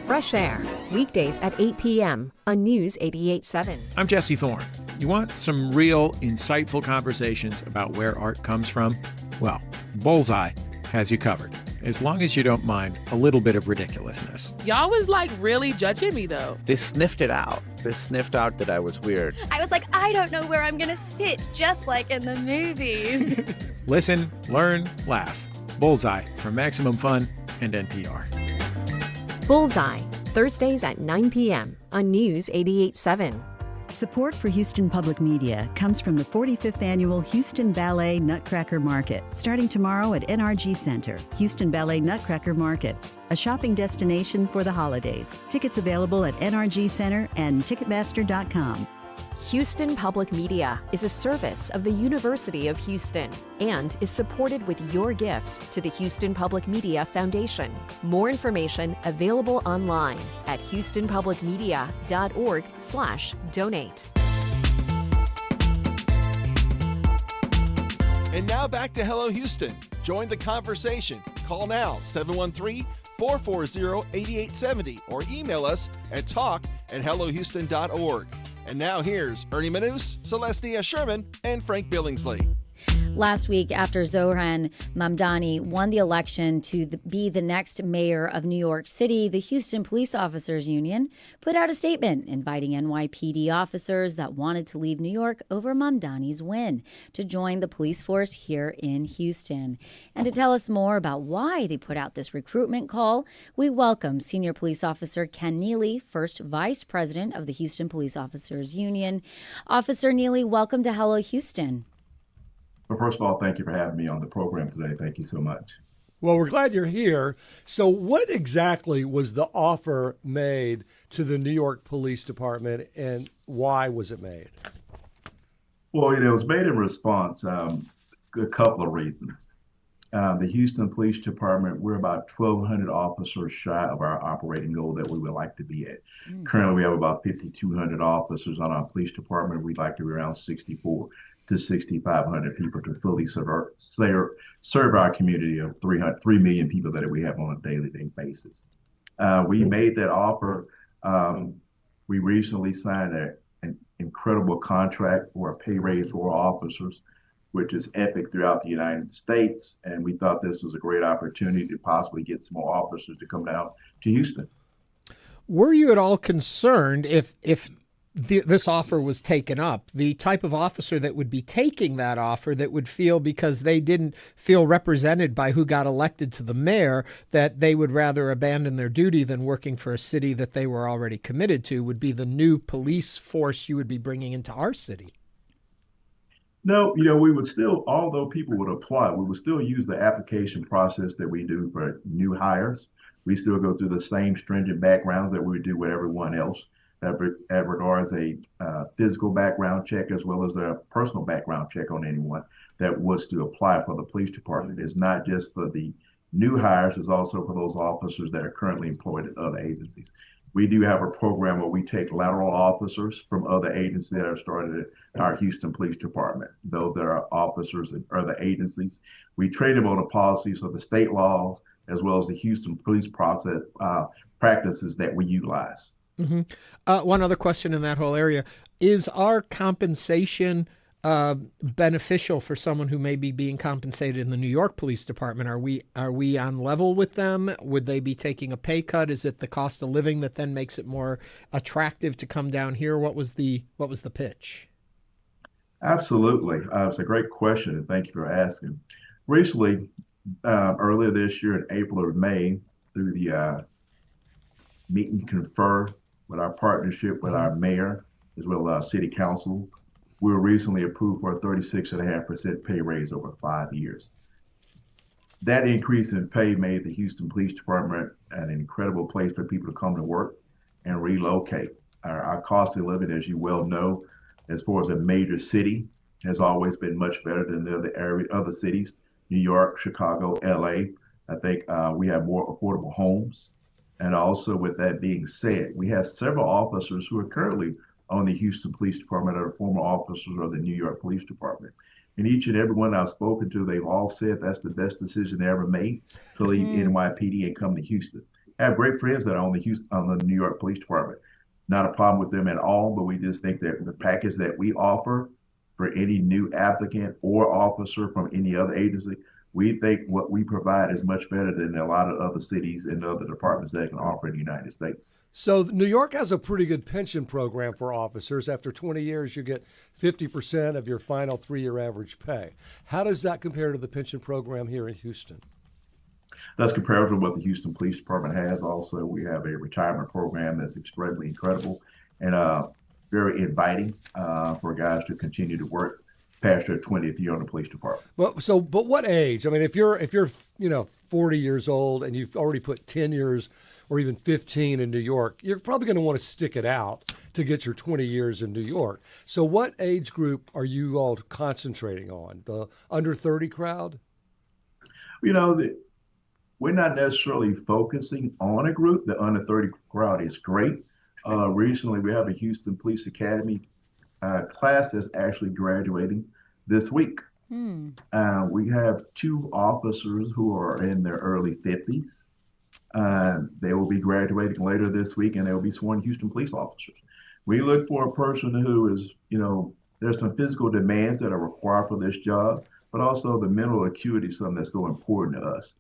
Fresh Air, weekdays at 8 p.m. on News 88.7. I'm Jesse Thorne. You want some real, insightful conversations about where art comes from? Well, Bullseye has you covered, as long as you don't mind a little bit of ridiculousness. Y'all was like really judging me though. They sniffed it out. They sniffed out that I was weird. I was like, I don't know where I'm gonna sit, just like in the movies. Listen, learn, laugh. Bullseye from Maximum Fun and NPR. Bullseye, Thursdays at 9 p.m. on News 88.7. Support for Houston Public Media comes from the 45th Annual Houston Ballet Nutcracker Market, starting tomorrow at NRG Center. Houston Ballet Nutcracker Market, a shopping destination for the holidays. Tickets available at NRG Center and Ticketmaster.com. Houston Public Media is a service of the University of Houston and is supported with your gifts to the Houston Public Media Foundation. More information available online at houstonpublicmedia.org/donate. And now back to Hello Houston. Join the conversation. Call now 713-440-8870 or email us at talk@hellohouston.org. And now here's Ernie Manous, Celestia Sherman, and Frank Billingsley. Last week, after Zohran Mamdani won the election to be the next mayor of New York City, the Houston Police Officers Union put out a statement inviting NYPD officers that wanted to leave New York over Mamdani's win to join the police force here in Houston. And to tell us more about why they put out this recruitment call, we welcome Senior Police Officer Ken Nealy, first Vice President of the Houston Police Officers Union. Officer Nealy, welcome to Hello Houston. Well, first of all, thank you for having me on the program today. Thank you so much. Well, we're glad you're here. So what exactly was the offer made to the New York Police Department, and why was it made? Well, it was made in response a couple of reasons. The Houston Police Department, we're about 1,200 officers shy of our operating goal that we would like to be at. Currently, we have about 5,200 officers on our police department. We'd like to be around 64 to 6,500 people to fully serve our community of 3 million people that we have on a daily basis. We made that offer. We recently signed an incredible contract for a pay raise for our officers, which is epic throughout the United States. And we thought this was a great opportunity to possibly get some more officers to come down to Houston. Were you at all concerned if this offer was taken up, the type of officer that would be taking that offer that would feel, because they didn't feel represented by who got elected to the mayor, that they would rather abandon their duty than working for a city that they were already committed to, would be the new police force you would be bringing into our city? No, we would still, although people would apply, we would still use the application process that we do for new hires. We still go through the same stringent backgrounds that we would do with everyone else. That regards a physical background check as well as a personal background check on anyone that was to apply for the police department. It's not just for the new hires, it's also for those officers that are currently employed at other agencies. We do have a program where we take lateral officers from other agencies that are started at our Houston Police Department. Those that are officers at other agencies, we train them on the policies of the state laws as well as the Houston police practices that we utilize. Mm-hmm. One other question in that whole area. Is our compensation beneficial for someone who may be being compensated in the New York Police Department? Are we on level with them? Would they be taking a pay cut? Is it the cost of living that then makes it more attractive to come down here? What was the pitch? Absolutely. It's a great question, and thank you for asking. Recently, earlier this year in April or May, through the meet and confer with our partnership with our mayor as well as our city council, we were recently approved for a 36.5% pay raise over 5 years. That increase in pay made the Houston Police Department an incredible place for people to come to work and relocate. Our cost of living, as you well know, as far as a major city, has always been much better than the other cities New York, Chicago, LA. I think we have more affordable homes. And also, with that being said, we have several officers who are currently on the Houston Police Department that are former officers of the New York Police Department. And each and every one I've spoken to, they've all said that's the best decision they ever made to leave NYPD and come to Houston. I have great friends that are on the New York Police Department. Not a problem with them at all, but we just think that the package that we offer for any new applicant or officer from any other agency, we think what we provide is much better than a lot of other cities and other departments that can offer in the United States. So New York has a pretty good pension program for officers. After 20 years, you get 50% of your final 3-year average pay. How does that compare to the pension program here in Houston? That's comparable to what the Houston Police Department has. Also, we have a retirement program that's extremely incredible and very inviting for guys to continue to work past their 20th year on the police department. But what age? I mean, if you're 40 years old and you've already put 10 years or even 15 in New York, you're probably going to want to stick it out to get your 20 years in New York. So what age group are you all concentrating on? The under 30 crowd? We're not necessarily focusing on a group. The under 30 crowd is great. Recently, we have a Houston Police Academy class that's actually graduating this week. We have 2 officers who are in their early 50s. They will be graduating later this week, and they will be sworn Houston police officers. We look for a person who is, there's some physical demands that are required for this job, but also the mental acuity is something that's so important to us.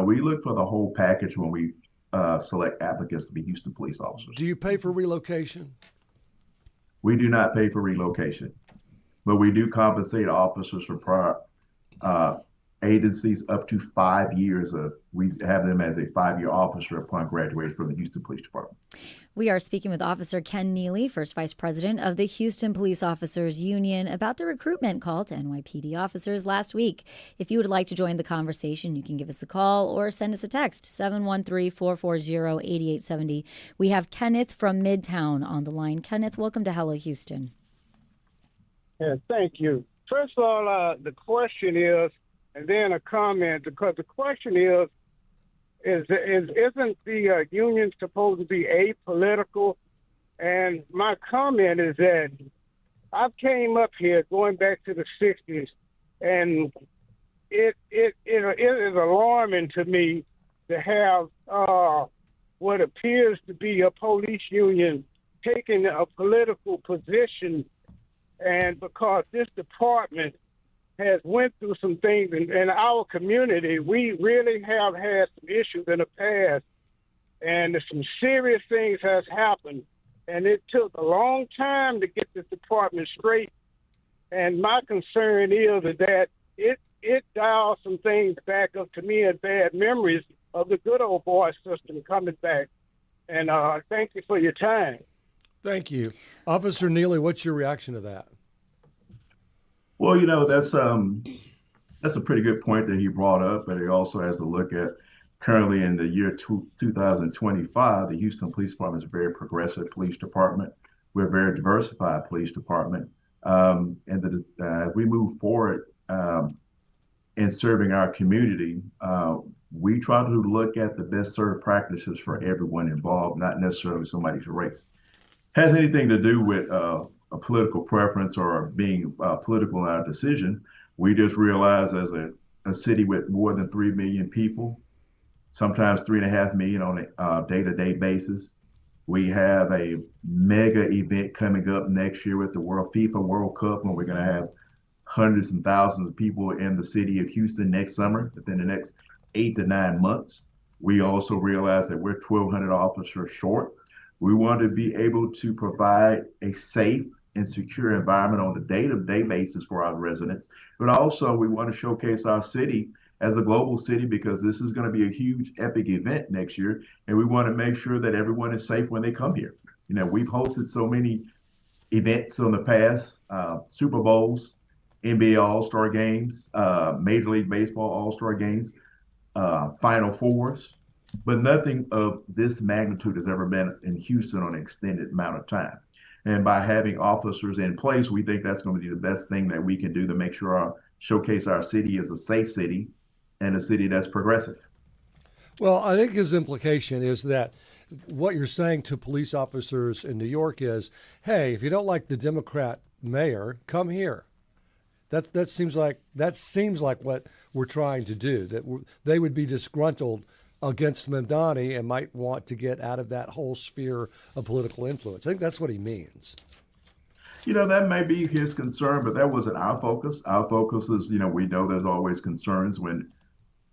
We look for the whole package when we select applicants to be Houston police officers. Do you pay for relocation? We do not pay for relocation, but we do compensate officers for prior agencies up to 5 years. We have them as a 5-year officer upon graduation from the Houston Police Department. We are speaking with Officer Ken Nealy, First Vice President of the Houston Police Officers Union, about the recruitment call to NYPD officers last week. If you would like to join the conversation, you can give us a call or send us a text, 713-440-8870. We have Kenneth from Midtown on the line. Kenneth, welcome to Hello Houston. Yeah, thank you. First of all, the question is, and then a comment, because the question is isn't the union supposed to be apolitical? And my comment is that I came up here going back to the 60s, and it is alarming to me to have what appears to be a police union taking a political position, and because this department has went through some things in our community. We really have had some issues in the past, and some serious things has happened, and it took a long time to get this department straight. And my concern is that it dials some things back up to me as bad memories of the good old boy system coming back. And thank you for your time. Thank you. Officer Nealy, what's your reaction to that? Well, that's a pretty good point that he brought up, but he also has to look at currently in the year 2025, the Houston Police Department is a very progressive police department. We're a very diversified police department. And as we move forward in serving our community, we try to look at the best served practices for everyone involved, not necessarily somebody's race. Has anything to do with a political preference or being political in our decision. We just realize as a city with more than 3 million people, sometimes 3.5 million on a day-to-day basis, we have a mega event coming up next year with the FIFA World Cup, when we're going to have hundreds and thousands of people in the city of Houston next summer, within the next 8 to 9 months. We also realize that we're 1,200 officers short. We want to be able to provide a safe and secure environment on a day-to-day basis for our residents. But also we want to showcase our city as a global city, because this is going to be a huge epic event next year. And we want to make sure that everyone is safe when they come here. We've hosted so many events in the past, Super Bowls, NBA All-Star games, Major League Baseball All-Star games, Final Fours, but nothing of this magnitude has ever been in Houston on an extended amount of time. And by having officers in place, we think that's going to be the best thing that we can do to make sure showcase our city as a safe city and a city that's progressive. Well, I think his implication is that what you're saying to police officers in New York is, hey, if you don't like the Democrat mayor, come here. That seems like what we're trying to do. That they would be disgruntled against Mamdani and might want to get out of that whole sphere of political influence. I think that's what he means. That may be his concern, but that wasn't our focus. Our focus is, we know there's always concerns when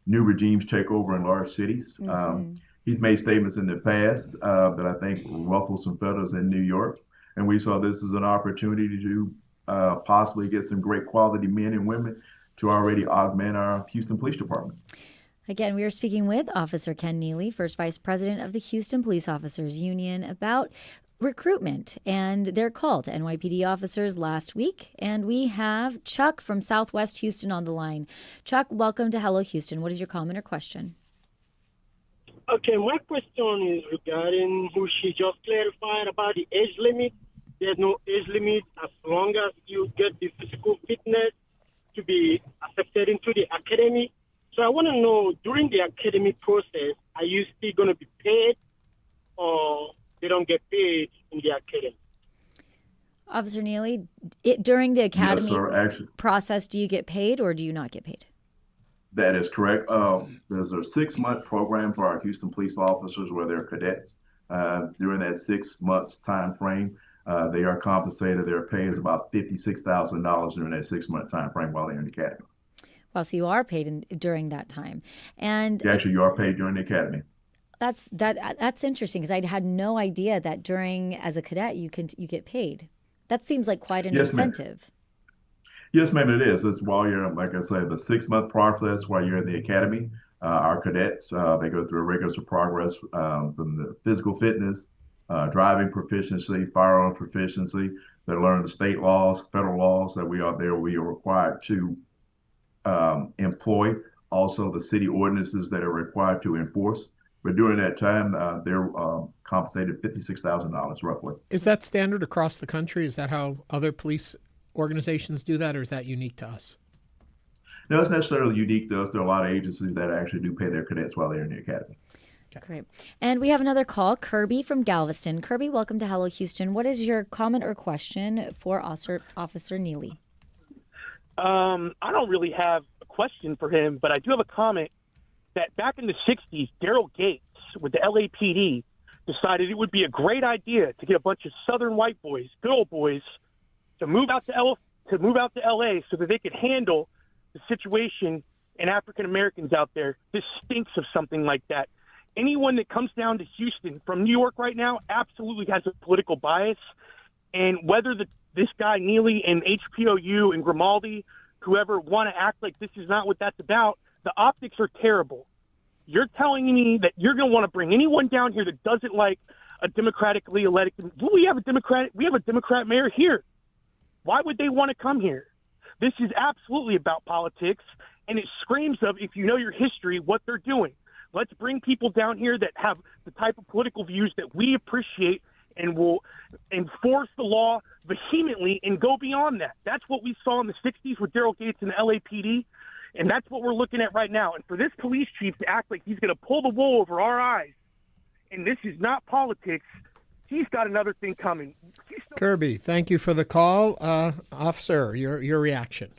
new regimes take over in large cities. Mm-hmm. He's made statements in the past that I think ruffle some feathers in New York. And we saw this as an opportunity to possibly get some great quality men and women to already augment our Houston Police Department. Again, we are speaking with Officer Ken Nealy, first vice president of the Houston Police Officers Union, about recruitment and their call to NYPD officers last week. And we have Chuck from Southwest Houston on the line. Chuck, welcome to Hello Houston. What is your comment or question? Okay, my question is regarding who she just clarified about the age limit. There's no age limit as long as you get the physical fitness to be accepted into the academy. So I want to know, during the academic process, are you still going to be paid or they don't get paid in the academy? Officer Nealy, during the academy Yes, process, do you get paid or do you not get paid? That is correct. There's a 6-month program for our Houston police officers where they're cadets. During that 6 months time frame, they are compensated. Their pay is about $56,000 during that 6-month time frame while they're in the academy. Well, so you are paid during that time, and actually, you are paid during the academy. That's interesting because I had no idea that as a cadet you get paid. That seems like quite an incentive. Yes, ma'am, it is. It's while you're, like I said, the 6-month process while you're in the academy. Our cadets, they go through a rigorous progress from the physical fitness, driving proficiency, firearm proficiency. They learn the state laws, federal laws that we are required to employ. Also, the city ordinances that are required to enforce. But during that time, they're compensated $56,000 roughly. Is that standard across the country? Is that how other police organizations do that, or is that unique to us? No, it's necessarily unique to us. There are a lot of agencies that actually do pay their cadets while they're in the academy. Okay. Great. And we have another call, Kirby from Galveston. Kirby, welcome to Hello Houston. What is your comment or question for Officer Nealy? I don't really have a question for him, but I do have a comment that back in the 60s, Daryl Gates with the LAPD decided it would be a great idea to get a bunch of southern white boys, good old boys, to move out to LA so that they could handle the situation and African Americans out there. This stinks of something like that. Anyone that comes down to Houston from New York right now absolutely has a political bias. And whether this guy Nealy and HPOU and Grimaldi, whoever, want to act like this is not what that's about, the optics are terrible. You're telling me that you're going to want to bring anyone down here that doesn't like a democratically elected. We have a Democrat mayor here. Why would they want to come here? This is absolutely about politics, and it screams of, if you know your history, what they're doing. Let's bring people down here that have the type of political views that we appreciate and will enforce the law vehemently and go beyond that. That's what we saw in the 60s with Daryl Gates and the LAPD, and that's what we're looking at right now. And for this police chief to act like he's going to pull the wool over our eyes, and this is not politics, he's got another thing coming. Kirby, thank you for the call. Officer, your reaction.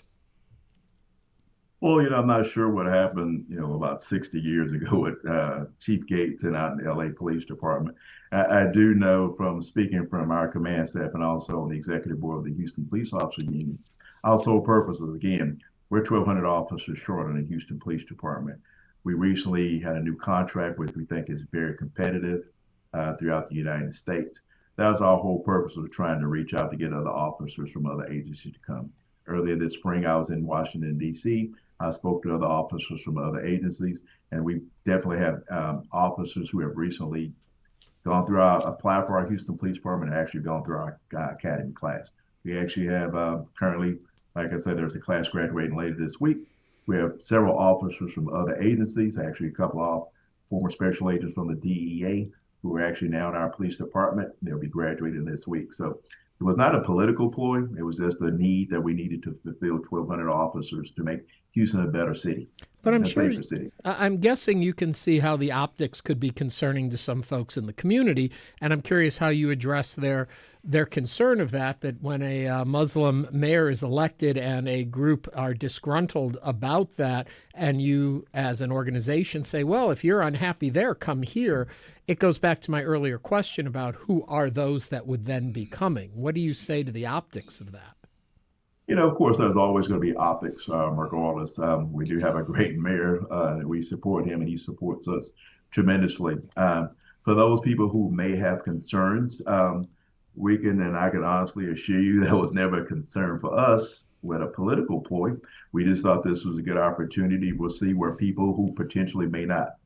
Well, I'm not sure what happened, about 60 years ago with Chief Gates and out in the LA Police Department. I do know from speaking from our command staff and also on the executive board of the Houston Police Officer Union, our sole purpose is, again, we're 1,200 officers short in the Houston Police Department. We recently had a new contract, which we think is very competitive throughout the United States. That was our whole purpose of trying to reach out to get other officers from other agencies to come. Earlier this spring, I was in Washington, D.C. I spoke to other officers from other agencies, and we definitely have officers who have recently gone through applied for our Houston Police Department and actually gone through our academy class. We actually have currently, like I said, there's a class graduating later this week. We have several officers from other agencies, actually a couple of former special agents from the DEA who are actually now in our police department. They'll be graduating this week. So it was not a political ploy. It was just a need that we needed to fulfill 1,200 officers to make Houston a better city. But I'm a sure, safer city. I'm guessing you can see how the optics could be concerning to some folks in the community, and I'm curious how you address their concern of that when a Muslim mayor is elected and a group are disgruntled about that, and you as an organization say, well, if you're unhappy there, come here. It goes back to my earlier question about who are those that would then be coming. What do you say to the optics of that? You know, of course, there's always going to be optics, regardless. We do have a great mayor. We support him, and he supports us tremendously. For those people who may have concerns, I can honestly assure you that was never a concern for us with a political ploy. We just thought this was a good opportunity. We'll see where people who potentially may not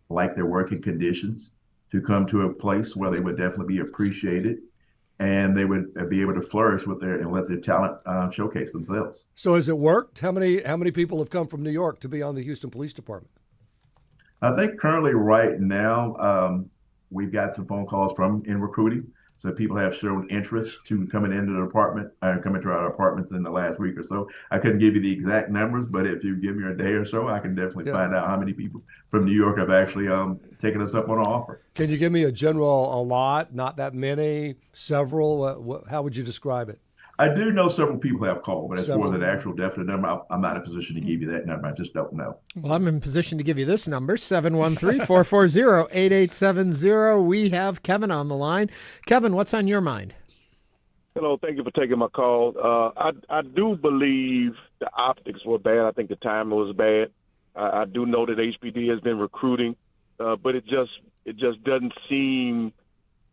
like their working conditions to come to a place where they would definitely be appreciated, and they would be able to flourish with and let their talent showcase themselves. So has it worked? How many people have come from New York to be on the Houston Police Department? I think currently right now we've got some phone calls in recruiting. So people have shown interest to coming into the department, coming to our apartments in the last week or so. I couldn't give you the exact numbers, but if you give me a day or so, I can definitely find out how many people from New York have actually taken us up on an offer. Can you give me a lot, not that many, several? How would you describe it? I do know several people have called, but as far as an actual definite number, I'm not in a position to give you that number. I just don't know. Well, I'm in position to give you this number, 713-440-8870. We have Kevin on the line. Kevin, what's on your mind? Hello, thank you for taking my call. I do believe the optics were bad. I think the timing was bad. I do know that HPD has been recruiting, but it just doesn't seem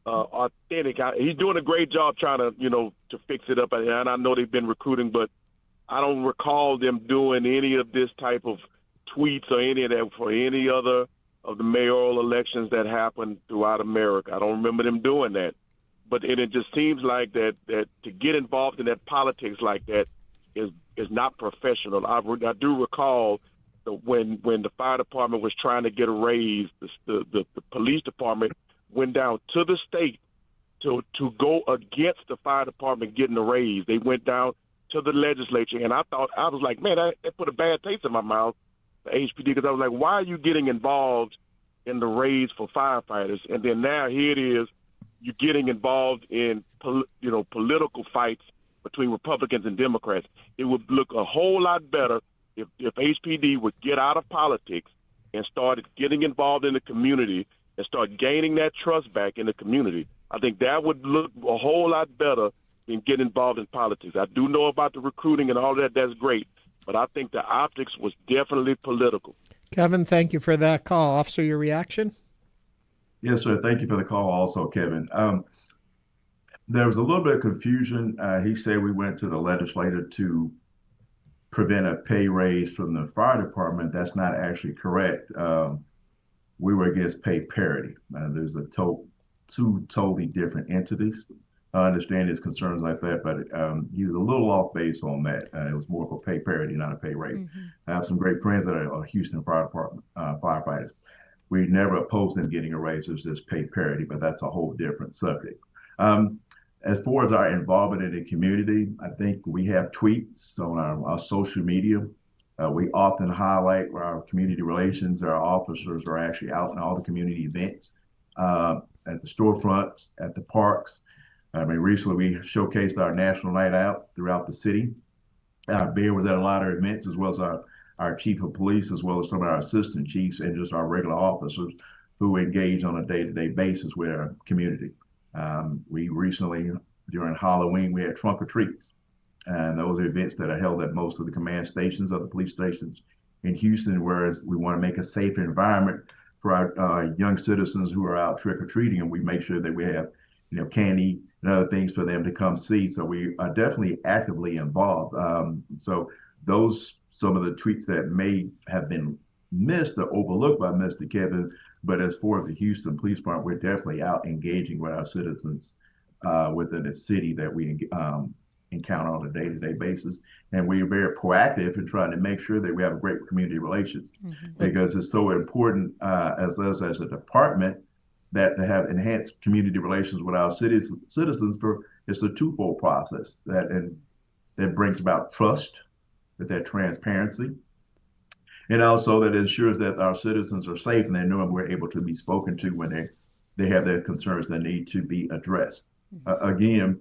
authentic. He's doing a great job trying to fix it up, and I know they've been recruiting, but I don't recall them doing any of this type of tweets or any of that for any other of the mayoral elections that happened throughout America. I don't remember them doing that. But it just seems like that to get involved in that politics like that is not professional. I do recall when the fire department was trying to get a raise, the police department went down to the state to go against the fire department getting a raise. They went down to the legislature, and I was like, man, that put a bad taste in my mouth, the HPD, because I was like, why are you getting involved in the raise for firefighters? And then now here it is, you're getting involved in political fights between Republicans and Democrats. It would look a whole lot better if HPD would get out of politics and started getting involved in the community and start gaining that trust back in the community. I think that would look a whole lot better than getting involved in politics. I do know about the recruiting and all that. That's great. But I think the optics was definitely political. Kevin, thank you for that call. Officer, your reaction? Yes, sir. Thank you for the call also, Kevin. There was a little bit of confusion. He said we went to the legislature to prevent a pay raise from the fire department. That's not actually correct. We were against pay parity. There's two totally different entities. I understand his concerns like that, but he was a little off base on that. It was more of a pay parity, not a pay raise. Mm-hmm. I have some great friends that are Houston Fire Department firefighters. We never opposed them getting a raise. It's just pay parity, but that's a whole different subject. As far as our involvement in the community, I think we have tweets on our social media. We often highlight where our community relations, our officers are actually out in all the community events, at the storefronts, at the parks. I mean, recently we showcased our National Night Out throughout the city. Our mayor was at a lot of events, as well as our chief of police, as well as some of our assistant chiefs and just our regular officers who engage on a day-to-day basis with our community. We recently, during Halloween, we had trunk or treats. And those are events that are held at most of the command stations of the police stations in Houston, whereas we want to make a safe environment for our young citizens who are out trick-or-treating, and we make sure that we have candy and other things for them to come see. So we are definitely actively involved. So those some of the tweets that may have been missed or overlooked by Mr. Kevin, but as far as the Houston Police Department, we're definitely out engaging with our citizens within the city that we encounter on a day-to-day basis. And we're very proactive in trying to make sure that we have great community relations, because it's so important as us as a department that to have enhanced community relations with our citizens it's a twofold process that brings about trust, with that transparency, and also that ensures that our citizens are safe and they know we're able to be spoken to when they have their concerns that need to be addressed. Again,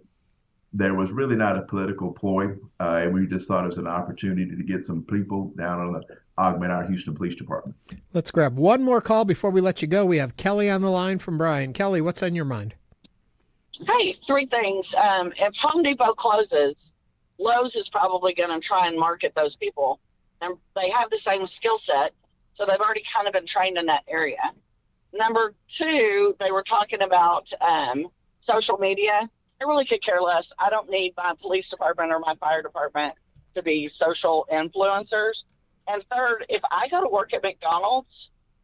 there was really not a political ploy, and we just thought it was an opportunity to get some people down on the augment our Houston Police Department. Let's grab one more call before we let you go. We have Kelly on the line from Bryan. Kelly, what's on your mind? Hey, three things. If Home Depot closes, Lowe's is probably going to try and market those people. And they have the same skill set, so they've already kind of been trained in that area. Number two, they were talking about social media. I really could care less. I don't need my police department or my fire department to be social influencers. And third, if I go to work at McDonald's,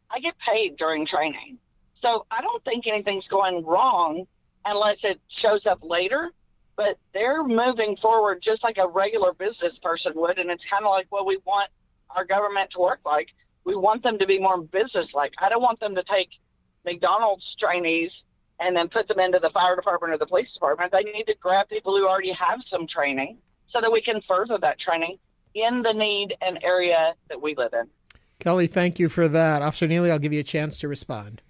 I get paid during training. So I don't think anything's going wrong unless it shows up later. But they're moving forward just like a regular business person would. And it's kind of like what we want our government to work like. We want them to be more business-like. I don't want them to take McDonald's trainees and then put them into the fire department or the police department. They need to grab people who already have some training so that we can further that training in the need and area that we live in. Kelly, thank you for that. Officer Nealy, I'll give you a chance to respond.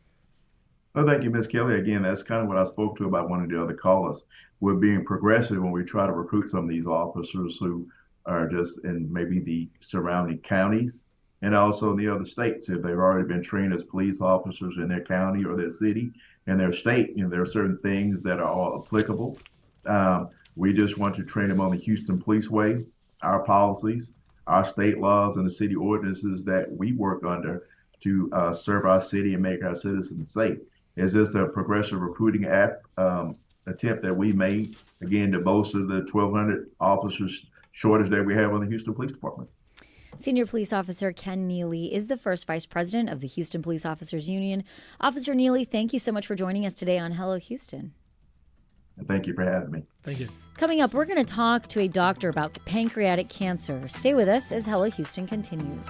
Well, thank you, Ms. Kelly. Again, that's kind of what I spoke to about one of the other callers. We're being progressive when we try to recruit some of these officers who are just in maybe the surrounding counties and also in the other states. If they've already been trained as police officers in their county or their city and their state, there are certain things that are all applicable. We just want to train them on the Houston Police Way, our policies, our state laws, and the city ordinances that we work under to serve our city and make our citizens safe. Is this a progressive recruiting attempt that we made, again, to bolster the 1,200 officers shortage that we have on the Houston Police Department? Senior Police Officer Ken Nealy is the first Vice President of the Houston Police Officers Union. Officer Nealy, thank you so much for joining us today on Hello Houston. Thank you for having me. Thank you. Coming up, we're going to talk to a doctor about pancreatic cancer. Stay with us as Hello Houston continues.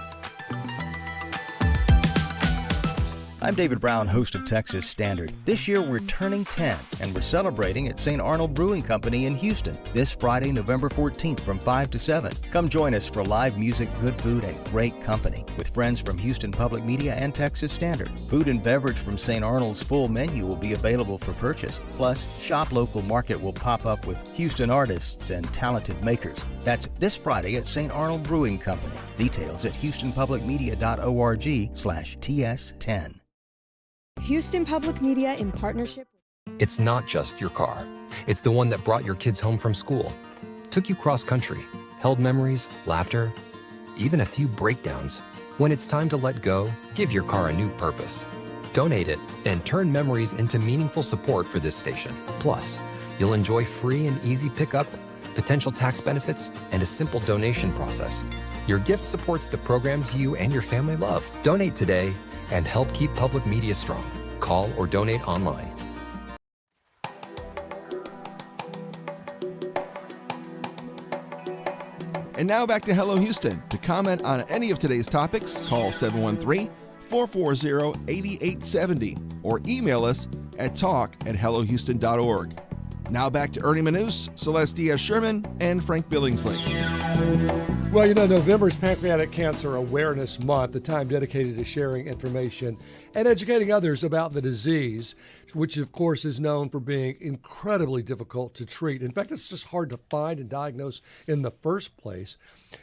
I'm David Brown, host of Texas Standard. This year we're turning 10, and we're celebrating at St. Arnold Brewing Company in Houston this Friday, November 14th from 5 to 7. Come join us for live music, good food, and great company with friends from Houston Public Media and Texas Standard. Food and beverage from St. Arnold's full menu will be available for purchase. Plus, Shop Local Market will pop up with Houston artists and talented makers. That's this Friday at St. Arnold Brewing Company. Details at houstonpublicmedia.org/TS10. Houston Public Media in partnership. It's not just your car. It's the one that brought your kids home from school, took you cross country, held memories, laughter, even a few breakdowns. When it's time to let go, give your car a new purpose. Donate it and turn memories into meaningful support for this station. Plus, you'll enjoy free and easy pickup, potential tax benefits, and a simple donation process. Your gift supports the programs you and your family love. Donate today and help keep public media strong. Call or donate online. And now back to Hello Houston. To comment on any of today's topics, call 713-440-8870 or email us at talk@hellohouston.org. Now back to Ernie Manous, Celeste Diaz-Sherman, and Frank Billingsley. Well, November is Pancreatic Cancer Awareness Month, a time dedicated to sharing information and educating others about the disease, which, of course, is known for being incredibly difficult to treat. In fact, it's just hard to find and diagnose in the first place.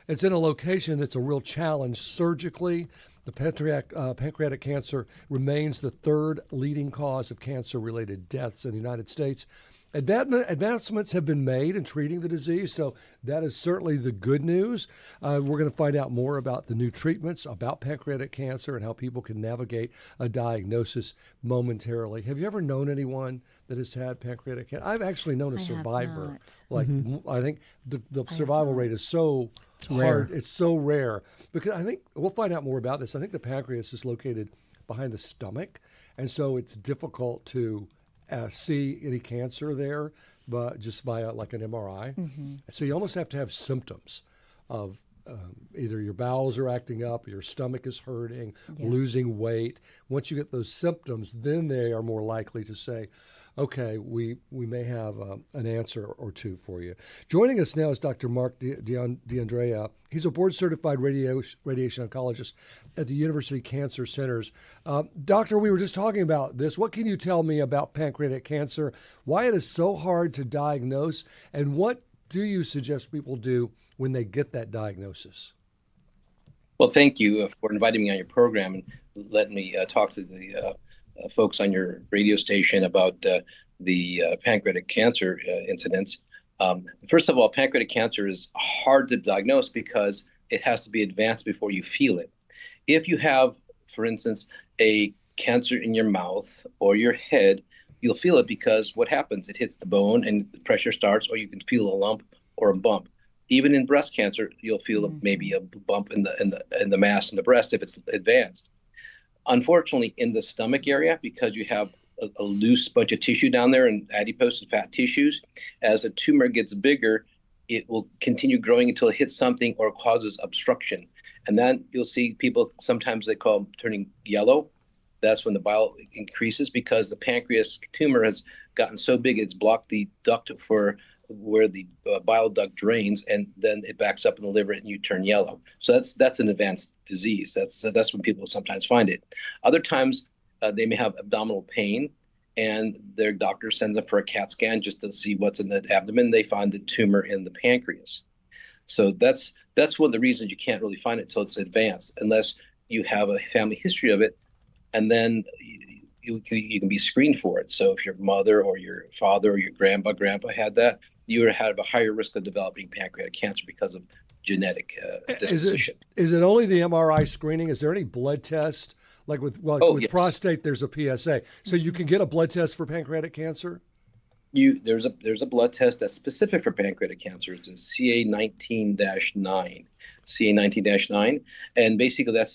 It's in a location that's a real challenge surgically. The pancreatic cancer remains the third leading cause of cancer-related deaths in the United States. Advancements have been made in treating the disease, so that is certainly the good news. We're going to find out more about the new treatments, about pancreatic cancer, and how people can navigate a diagnosis momentarily. Have you ever known anyone that has had pancreatic cancer? I've actually known a survivor. I think the survival rate is so hard. It's so rare. Because I think we'll find out more about this. I think the pancreas is located behind the stomach, and so it's difficult to see any cancer there, but just by like an MRI. So you almost have to have symptoms of either your bowels are acting up, your stomach is hurting, losing weight. Once you get those symptoms, then they are more likely to say, okay, we may have an answer or two for you. Joining us now is Dr. Mark D'Andrea. He's a board-certified radiation oncologist at the University Cancer Centers. Doctor, we were just talking about this. What can you tell me about pancreatic cancer, why it is so hard to diagnose, and what do you suggest people do when they get that diagnosis? Well, thank you for inviting me on your program and letting me talk to the folks on your radio station about the pancreatic cancer incidents. First of all, pancreatic cancer is hard to diagnose because it has to be advanced before you feel it. If you have, for instance, a cancer in your mouth or your head, you'll feel it because what happens? It hits the bone and the pressure starts, or you can feel a lump or a bump. Even in breast cancer, you'll feel maybe a bump in the mass in the breast if it's advanced. Unfortunately, in the stomach area, because you have a loose bunch of tissue down there and adipose and fat tissues, as a tumor gets bigger, it will continue growing until it hits something or causes obstruction. And then you'll see people, sometimes they call them turning yellow. That's when the bile increases because the pancreas tumor has gotten so big it's blocked the duct for where the bile duct drains, and then it backs up in the liver and you turn yellow. So that's an advanced disease. That's when people sometimes find it. Other times they may have abdominal pain and their doctor sends them for a CAT scan just to see what's in the abdomen. They find the tumor in the pancreas. So that's one of the reasons you can't really find it until it's advanced, unless you have a family history of it, and then you can be screened for it. So if your mother or your father or your grandpa had that, you would have a higher risk of developing pancreatic cancer because of genetic disposition. Is it only the MRI screening? Is there any blood test? Like with yes. Prostate, there's a PSA. So you can get a blood test for pancreatic cancer? There's a blood test that's specific for pancreatic cancer. It's a CA19-9. CA19-9, and basically that's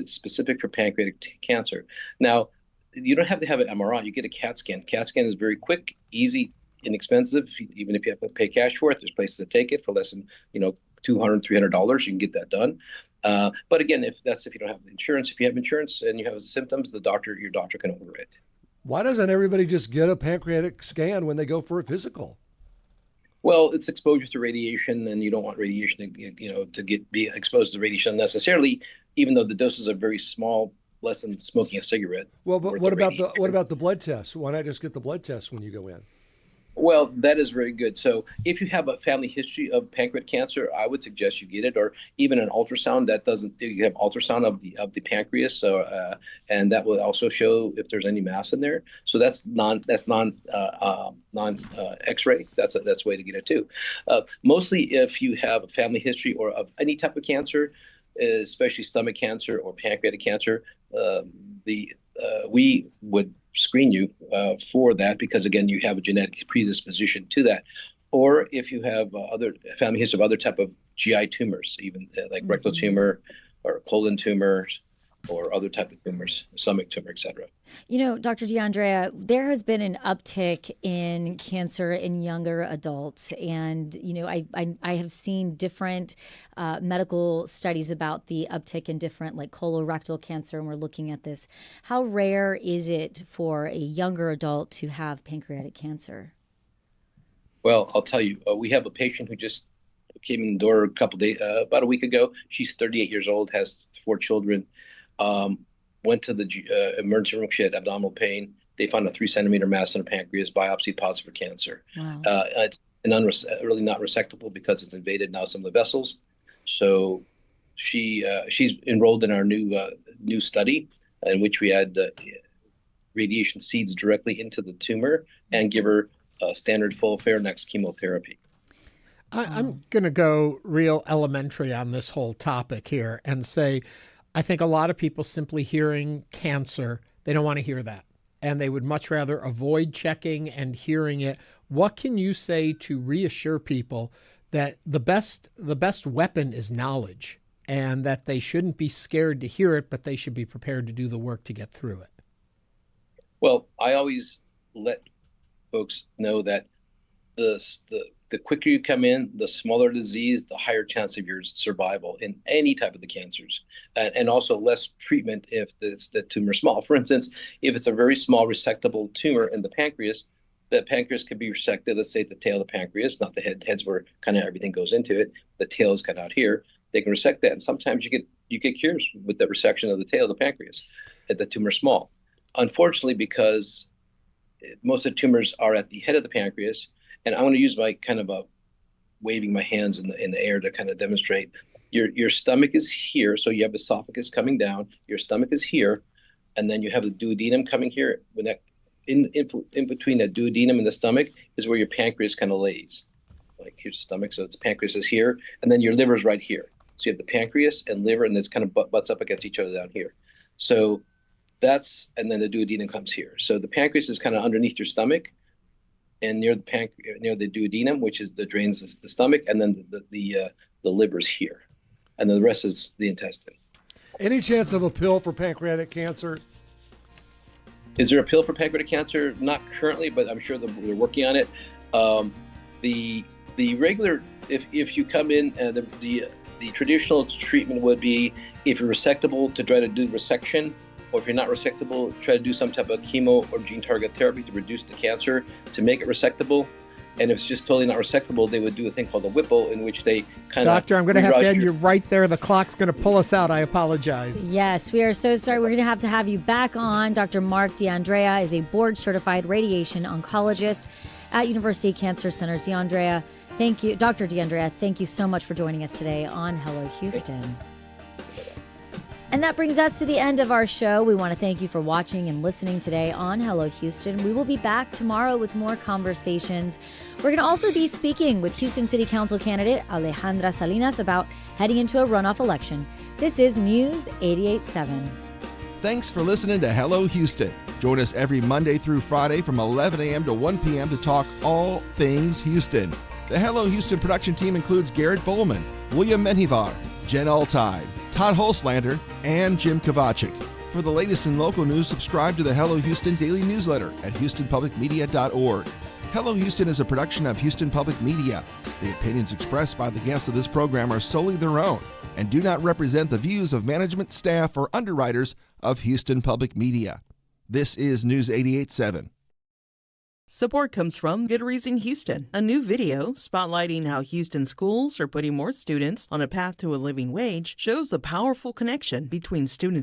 specific for pancreatic cancer. Now, you don't have to have an MRI. You get a CAT scan. CAT scan is very quick, easy, inexpensive. Even if you have to pay cash for it, there's places that take it for less than $200, $300. You can get that done. But again, if you don't have insurance, if you have insurance and you have symptoms, your doctor can order it. Be doesn't everybody just get a pancreatic scan when they go for a physical? Well, it's exposure to radiation, and you don't want radiation to be exposed to radiation unnecessarily, even though the doses are very small, less than smoking a cigarette. Well, but what about the blood test? Why not just get the blood test when you go in? Well, that is very good. So if you have a family history of pancreatic cancer, I would suggest you get it, or even an ultrasound. You have ultrasound of the pancreas, so and that will also show if there's any mass in there. So that's non X-ray. That's a way to get it too. Mostly if you have a family history or of any type of cancer, especially stomach cancer or pancreatic cancer, we would screen you for that because, again, you have a genetic predisposition to that. Or if you have other family history of other type of GI tumors, even like rectal tumor or colon tumors or other type of tumors, stomach tumor, etc. Dr. D'Andrea, there has been an uptick in cancer in younger adults. And, I have seen different medical studies about the uptick in different like colorectal cancer, and we're looking at this. How rare is it for a younger adult to have pancreatic cancer? Well, I'll tell you, we have a patient who just came in the door about a week ago. She's 38 years old, has 4 children. Went to the emergency room. She had abdominal pain. They found a 3-centimeter mass in her pancreas, biopsy positive for cancer. Wow. It's really not resectable because it's invaded now some of the vessels. So she's enrolled in our new study in which we add radiation seeds directly into the tumor and give her standard FOLFIRINOX chemotherapy. I'm going to go real elementary on this whole topic here and say, I think a lot of people simply hearing cancer, they don't want to hear that. And they would much rather avoid checking and hearing it. What can you say to reassure people that the best weapon is knowledge, and that they shouldn't be scared to hear it, but they should be prepared to do the work to get through it? Well, I always let folks know that the quicker you come in, the smaller disease, the higher chance of your survival in any type of the cancers, and also less treatment if the tumor is small. For instance, if it's a very small resectable tumor in the pancreas can be resected. Let's say the tail of the pancreas, not the head. Head's where kind of everything goes into it. The tail is cut out here. They can resect that, and sometimes you get cures with the resection of the tail of the pancreas if the tumor is small. Unfortunately, because most of the tumors are at the head of the pancreas. And I want to use my kind of waving my hands in the air to kind of demonstrate. Your stomach is here, so you have esophagus coming down. Your stomach is here, and then you have the duodenum coming here. When that in between the duodenum and the stomach is where your pancreas kind of lays. Like here's the stomach, so its pancreas is here, and then your liver is right here. So you have the pancreas and liver, and it's kind of butts up against each other down here. So and then the duodenum comes here. So the pancreas is kind of underneath your stomach, and near the duodenum, which is the drains the stomach, and then the liver's here, and then the rest is the intestine. Any chance of a pill for pancreatic cancer? Is there a pill for pancreatic cancer? Not currently, but I'm sure they're working on it. The regular, if you come in, the traditional treatment would be if you're resectable to try to do resection. Or if you're not resectable, try to do some type of chemo or gene target therapy to reduce the cancer to make it resectable. And if it's just totally not resectable, they would do a thing called a Whipple, in which they kind of... Doctor, I'm going to have to end you right there. The clock's going to pull us out. I apologize. Yes, we are so sorry. We're going to have you back on. Dr. Mark D'Andrea is a board-certified radiation oncologist at University Cancer Center. D'Andrea, thank you. Dr. D'Andrea, thank you so much for joining us today on Hello Houston. And that brings us to the end of our show. We want to thank you for watching and listening today on Hello Houston. We will be back tomorrow with more conversations. We're going to also be speaking with Houston City Council candidate Alejandra Salinas about heading into a runoff election. This is News 88.7. Thanks for listening to Hello Houston. Join us every Monday through Friday from 11 a.m. to 1 p.m. to talk all things Houston. The Hello Houston production team includes Garrett Bowman, William Menjivar, Jen Altai, Todd Holslander, and Jim Kovacic. For the latest in local news, subscribe to the Hello Houston daily newsletter at HoustonPublicMedia.org. Hello Houston is a production of Houston Public Media. The opinions expressed by the guests of this program are solely their own and do not represent the views of management, staff, or underwriters of Houston Public Media. This is News 88.7. Support comes from Good Reason Houston, a new video spotlighting how Houston schools are putting more students on a path to a living wage shows the powerful connection between students